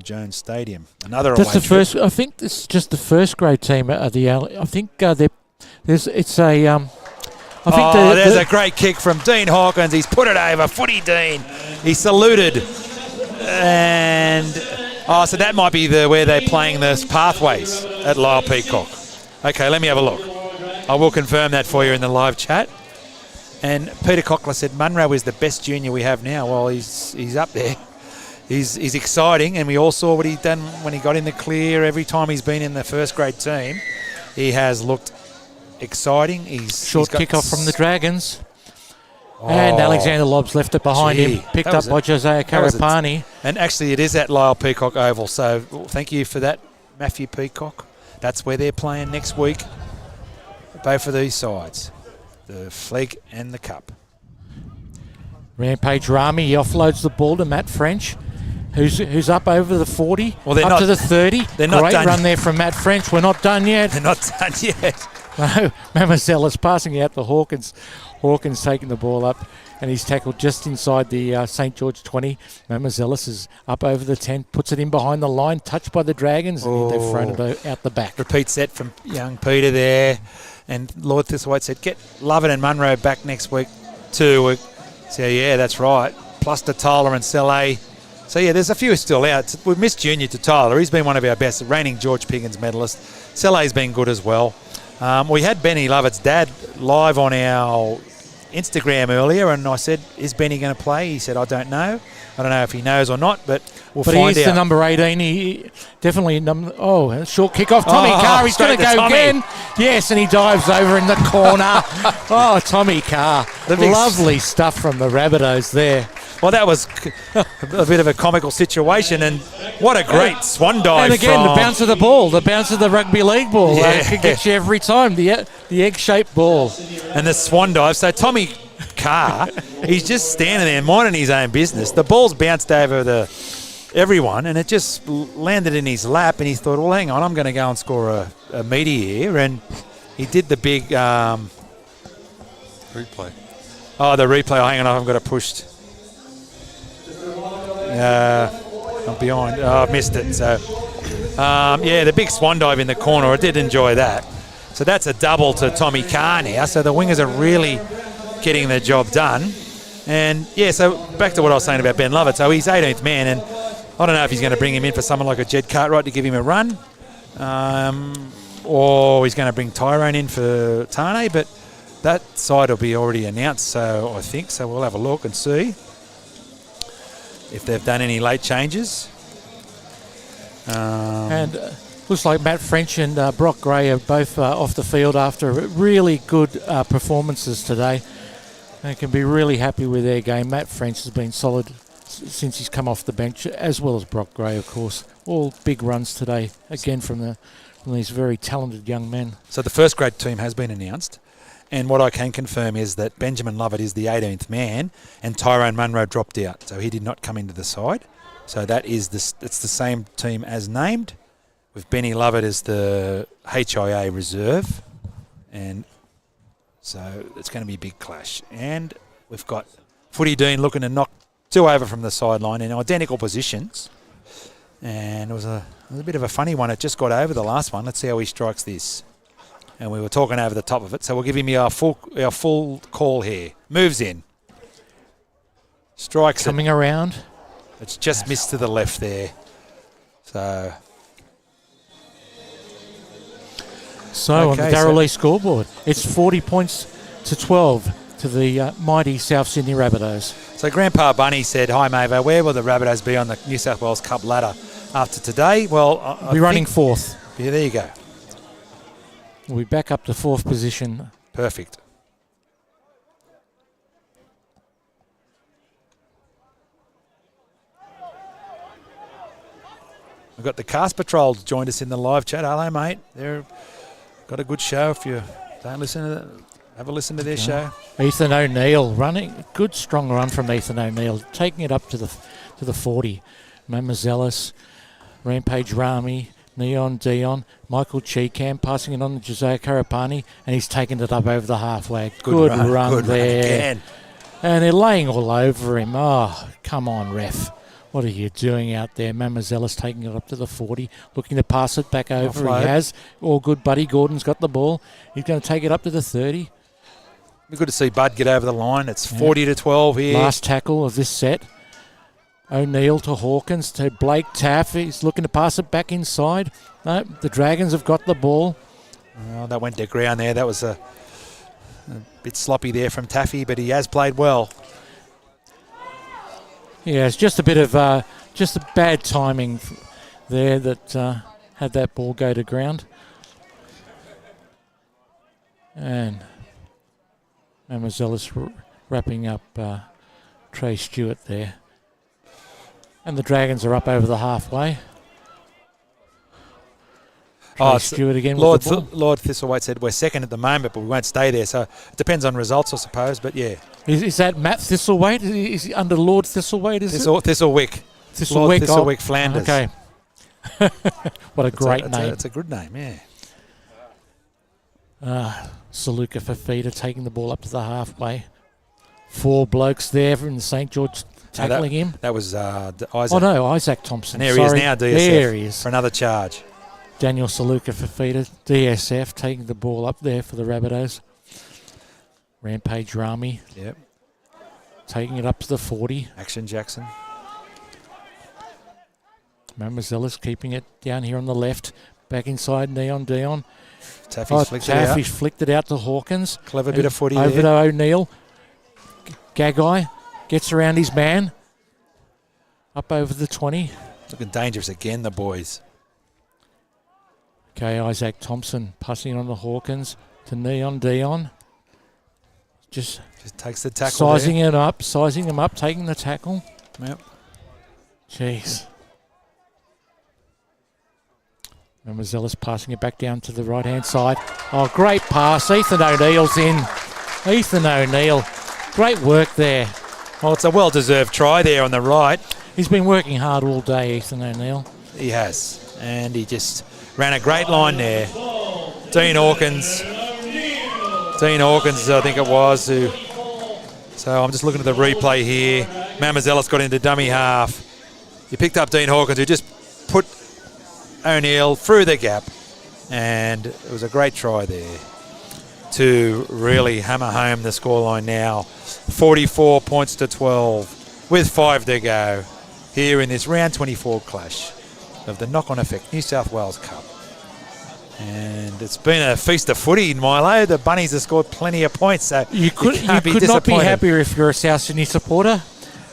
Jones Stadium. Another away trip. I think this is just the first grade team at the. I think there's a great kick from Dean Hawkins. He's put it over. Footy Dean. He saluted. And Oh, so that might be where they're playing the pathways at Lyle Peacock. Okay, let me have a look. I will confirm that for you in the live chat. And Peter Cockler said Munro is the best junior we have now. Well, he's up there. He's exciting, and we all saw what he done when he got in the clear. Every time he's been in the first grade team, he has looked exciting. Short kick-off from the Dragons. And Alexander Lobbs left it behind him, picked up by Josiah Karapani. And actually, it is at Lyle Peacock Oval, so thank you for that, Matthew Peacock. That's where they're playing next week, both of these sides, the Flegg and the Cup. Rampage Rami, he offloads the ball to Matt French, who's up over the 40, up to the 30. They're not Great done. Run there from Matt French. We're not done yet. They're not done yet. No, Mamazella's passing out to Hawkins. Hawkins taking the ball up, and he's tackled just inside the St. George 20. Mamazella's is up over the 10, puts it in behind the line, touched by the Dragons, and they've thrown it out the back. Repeat set from young Peter there. And Lord Thistlethwaite said, get Lovett and Munro back next week too. So, yeah, that's right. Plus to Tyler and Saleh. So, yeah, there's a few still out. We've missed Junior to Tyler. He's been one of our best, reigning George Piggins medalist. Saleh's been good as well. We had Benny Lovett's dad live on our Instagram earlier, and I said, is Benny going to play? He said, I don't know. I don't know if he knows or not, but we'll find out. But he's the number 18. He definitely short kick off. Tommy Carr, he's going to go Tommy again. Yes, and he dives over in the corner. Tommy Carr. Lovely stuff from the Rabbitohs there. Well, that was a bit of a comical situation, and what a great swan dive. And again, the bounce of the ball, the bounce of the rugby league ball. Yeah. Can get you every time, the egg-shaped ball. And the swan dive. So Tommy Carr, he's just standing there minding his own business. The ball's bounced over everyone, and it just landed in his lap, and he thought, well, hang on, I'm going to go and score a meaty here. And he did the big... replay. Oh, the replay. Oh, hang on, I've got it pushed. I'm behind. I missed it. So, the big swan dive in the corner. I did enjoy that. So that's a double to Tommy Carr now. So the wingers are really getting their job done. And, so back to what I was saying about Ben Lovett. So he's 18th man, and I don't know if he's going to bring him in for someone like a Jed Cartwright to give him a run, or he's going to bring Tyrone in for Tane, but that side will be already announced, so I think. So we'll have a look and see if they've done any late changes. And looks like Matt French and Brock Gray are both off the field after really good performances today. They can be really happy with their game. Matt French has been solid since he's come off the bench, as well as Brock Gray, of course. All big runs today, again from these very talented young men. So the first grade team has been announced. And what I can confirm is that Benjamin Lovett is the 18th man, and Tyrone Munro dropped out, so he did not come into the side. So it's the same team as named, with Benny Lovett as the HIA reserve, and so it's going to be a big clash. And we've got Footy Dean looking to knock two over from the sideline in identical positions, and it was a bit of a funny one. It just got over the last one. Let's see how he strikes this. And we were talking over the top of it, so we'll give him our full call here. Moves in. Strikes coming around. It's just missed to the left there. So on the Darrell Lee scoreboard, it's 40 points to 12 to the mighty South Sydney Rabbitohs. So Grandpa Bunny said, hi, Mavo, where will the Rabbitohs be on the New South Wales Cup ladder after today? Well, we're running fourth. Yeah, there you go. We'll be back up to fourth position. Perfect. We've got the Cast Patrols joined us in the live chat. Hello, mate. They've got a good show. If you don't listen to that, have a listen to their show. Ethan O'Neill running. Good, strong run from Ethan O'Neill. Taking it up to the 40. Mamazella's, Rampage Rami, Neon Dion, Michael Cheekham passing it on to Josiah Karapani, and he's taken it up over the halfway. Good run there. And they're laying all over him. Oh, come on, ref. What are you doing out there? Mamazella's taking it up to the 40, looking to pass it back over. Offload. He has. All good. Buddy Gordon's got the ball. He's going to take it up to the 30. Be good to see Bud get over the line. It's 40 to 12 here. Last tackle of this set. O'Neill to Hawkins to Blake Taff. He's looking to pass it back inside. No, the Dragons have got the ball. Well, that went to ground there. That was a bit sloppy there from Taffy, but he has played well. Yeah, it's just a bit of just a bad timing there that had that ball go to ground. And Mammazellus wrapping up Trey Stewart there. And the Dragons are up over the halfway. Trey Stewart again with the ball. Lord Thistlethwaite said we're second at the moment, but we won't stay there. So it depends on results, I suppose. But yeah, is that Matt Thistlethwaite? Is he under Lord Thistlethwaite? Thistlewick. Lord Thistlethwaite Flanders. Okay. What a great name. It's a good name, yeah. Saluka Fafita taking the ball up to the halfway. 4 blokes there from St. George tackling him. That was Isaac. Oh no, Isaac Thompson. And there he is now, DSF. There he is. For another charge. Daniel Saluka Fafita, DSF, taking the ball up there for the Rabbitohs. Rampage Rami. Yep. Taking it up to the 40. Action Jackson. Mamazellis keeping it down here on the left. Back inside Dion. Taffy's flicked it out to Hawkins. Clever bit of footy over there. to O'Neill. Gagai gets around his man. Up over the 20. Looking dangerous again, the boys. Okay, Isaac Thompson passing on to Hawkins to Dion. Just takes the tackle. Sizing him up, taking the tackle. Yep. Jeez. And Mazellis passing it back down to the right-hand side. Oh, great pass. Ethan O'Neill's in. Ethan O'Neill. Great work there. Well, it's a well-deserved try there on the right. He's been working hard all day, Ethan O'Neill. He has. And he just ran a great line there. Dean Hawkins, I think it was. So I'm just looking at the replay here. Mamazellis got into dummy half. He picked up Dean Hawkins, who just put O'Neill through the gap, and it was a great try there to really hammer home the scoreline now. 44 points to 12 with 5 to go here in this round 24 clash of the knock-on effect New South Wales Cup. And it's been a feast of footy in Milo. The Bunnies have scored plenty of points, so you could not be happier if you're a South Sydney supporter.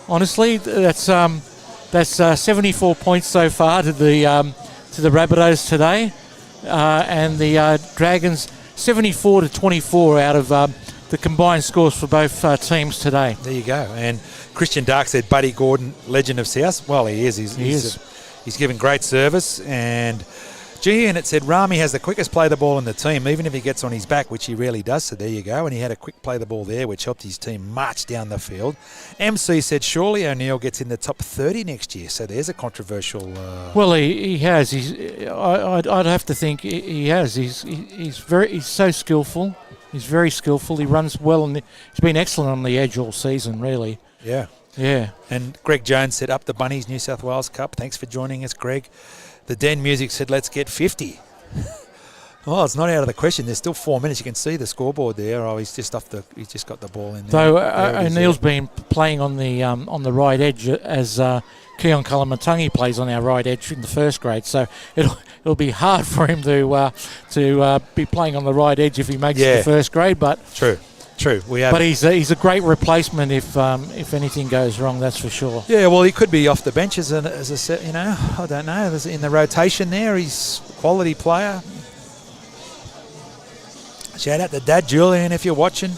Honestly, that's 74 points so far to the Rabbitohs today, and the Dragons 74 to 24 out of the combined scores for both teams today. There you go. And Christian Dark said Buddy Gordon, legend of South. Well, he is. He's given great service. And and it said Rami has the quickest play the ball in the team, even if he gets on his back, which he rarely does. So there you go. And he had a quick play the ball there, which helped his team march down the field. MC said surely O'Neill gets in the top 30 next year. So there's a controversial. Well, he has. I'd have to think he has. He's so skillful. He's very skillful. He runs well, and he's been excellent on the edge all season. Really. Yeah. Yeah. And Greg Jones said up the Bunnies New South Wales Cup. Thanks for joining us, Greg. The Den Music said, let's get 50. Well, it's not out of the question. There's still 4 minutes. You can see the scoreboard there. Oh, he's just got the ball in there. Though O'Neill's been playing on the right edge as Keon Kalamatangi plays on our right edge in the first grade. So it'll be hard for him to be playing on the right edge if he makes it to first grade. But True. But he's a great replacement if anything goes wrong. That's for sure. Yeah, well, he could be off the bench as a I don't know. In the rotation there, he's a quality player. Shout out to Dad Julian if you're watching.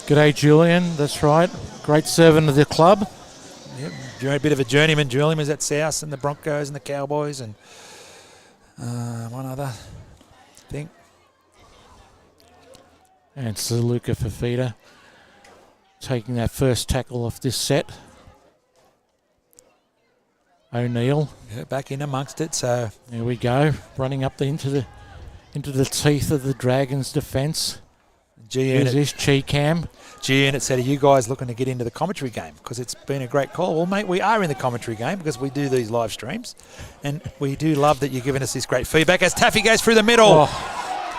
G'day, Julian. That's right. Great servant of the club. Yep, you're a bit of a journeyman. Julian was at South and the Broncos and the Cowboys and one other thing. And Saluka Fafita taking that first tackle off this set. O'Neill. Yeah, back in amongst it. So there we go. Running up into the teeth of the Dragons' defence. Here's this Chi-Cam. And it said, are you guys looking to get into the commentary game? Because it's been a great call. Well, mate, we are in the commentary game because we do these live streams. And we do love that you're giving us this great feedback as Taffy goes through the middle.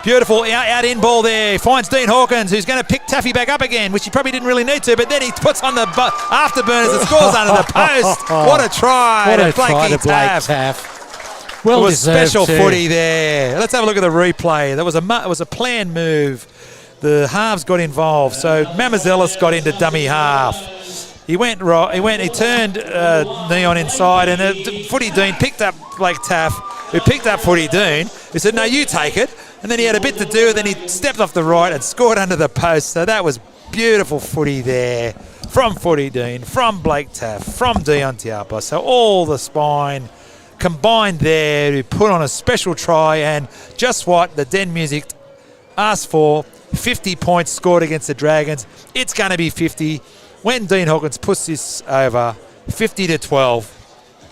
Beautiful out in ball there. Finds Dean Hawkins, who's going to pick Taffy back up again, which he probably didn't really need to, but then he puts on the afterburners and scores under the post. What a try. What a to try to Blake Taff. Taff. Well It was deserved special too. footy there. Let's have a look at the replay. It was a planned move. The halves got involved, so Mamazelis got into dummy half. He went right. He turned Neon inside, and Footy Dean picked up Blake Taff, who picked up Footy Dean. He said, "No, you take it." And then he had a bit to do, and then he stepped off the right and scored under the post. So that was beautiful footy there from Footy Dean, from Blake Taff, from Dion Tiapa. So all the spine combined there to put on a special try, and just what the Den Music asked for. 50 points scored against the Dragons. It's going to be 50 when Dean Hawkins puts this over 50-12.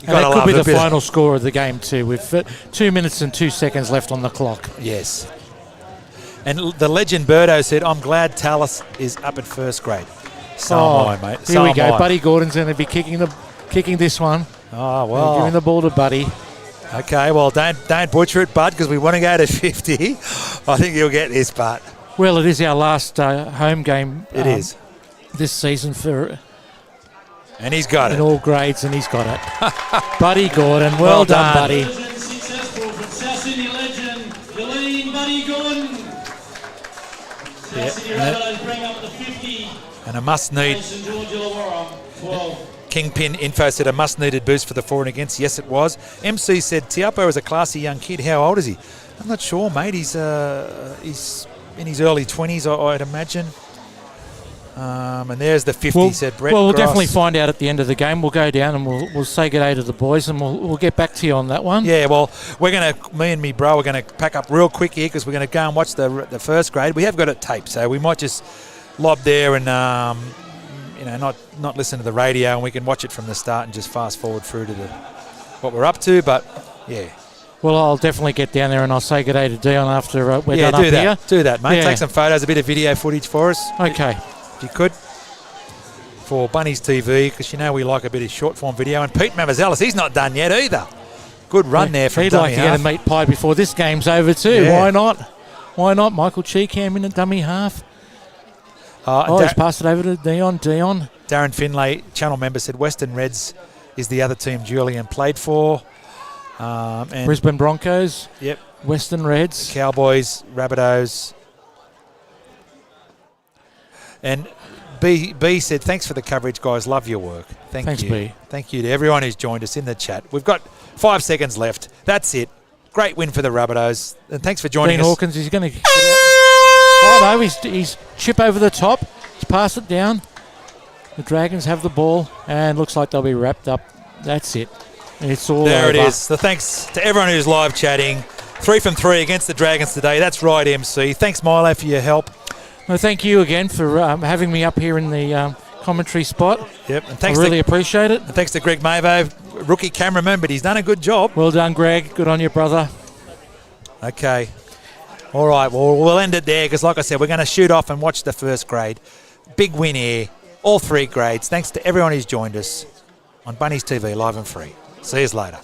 And that could be the final score of the game too, with 2 minutes and 2 seconds left on the clock. Yes. And the legend Birdo said, "I'm glad Tallis is up at first grade." So am I, mate. Here we go. Buddy Gordon's going to be kicking this one. Oh, well. Giving the ball to Buddy. Okay, well, don't butcher it, Bud, because we want to go to 50. I think you'll get this, Bud. Well, it is our last home game. It is. This season for... And he's got in it. all grades, and he's got it. Buddy Gordon, well done, Buddy. Successful from South Sydney legend, Yleen Buddy Gordon. South Sydney Rabbitohs bring up the 50. And a must-need. St George Illawarra, 12. Kingpin Info said a must-needed boost for the for and against. Yes, it was. MC said Tiapo is a classy young kid. How old is he? I'm not sure, mate. He's in his early 20s, I'd imagine. And there's the 50, said Brett. Well, we'll Gross. definitely find out at the end of the game. We'll go down and we'll say good day to the boys, and we'll get back to you on that one. Yeah, well, me and me bro are going to pack up real quick here because we're going to go and watch the first grade. We have got it taped, so we might just lob there and not listen to the radio, and we can watch it from the start and just fast forward through to what we're up to. But yeah. Well, I'll definitely get down there and I'll say good day to Dion after we're done up do that. here. Do that, mate. Yeah. Take some photos, a bit of video footage for us. Okay. If you could. For Bunnies TV, because we like a bit of short form video. And Pete Mamazelis, he's not done yet either. Good run there from He'd dummy like to half. get a meat pie before this game's over too. Yeah. Why not? Why not? Michael Cheekham in a dummy half. He's passed it over to Dion. Darren Finlay, channel member, said Western Reds is the other team Julian played for. And Brisbane Broncos. Yep. Western Reds. Cowboys, Rabbitohs. And B said, thanks for the coverage, guys. Love your work. Thanks, you. B. Thank you to everyone who's joined us in the chat. We've got 5 seconds left. That's it. Great win for the Rabbitohs. And thanks for joining Dean us. Hawkins, he's going to... Oh, no, he's chip over the top. He's passed it down. The Dragons have the ball, and looks like they'll be wrapped up. That's it. It's all there over. it is. So thanks to everyone who's live chatting. 3 from 3 against the Dragons today. That's right, MC. Thanks, Milo, for your help. Well, thank you again for having me up here in the commentary spot. Yep, and thanks I really appreciate it. And thanks to Greg Mavo, rookie cameraman, but he's done a good job. Well done, Greg. Good on you, brother. Okay. All right, well, we'll end it there because, like I said, we're going to shoot off and watch the first grade. Big win here, all 3 grades. Thanks to everyone who's joined us on Bunnies TV, live and free. See you later.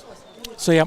See ya.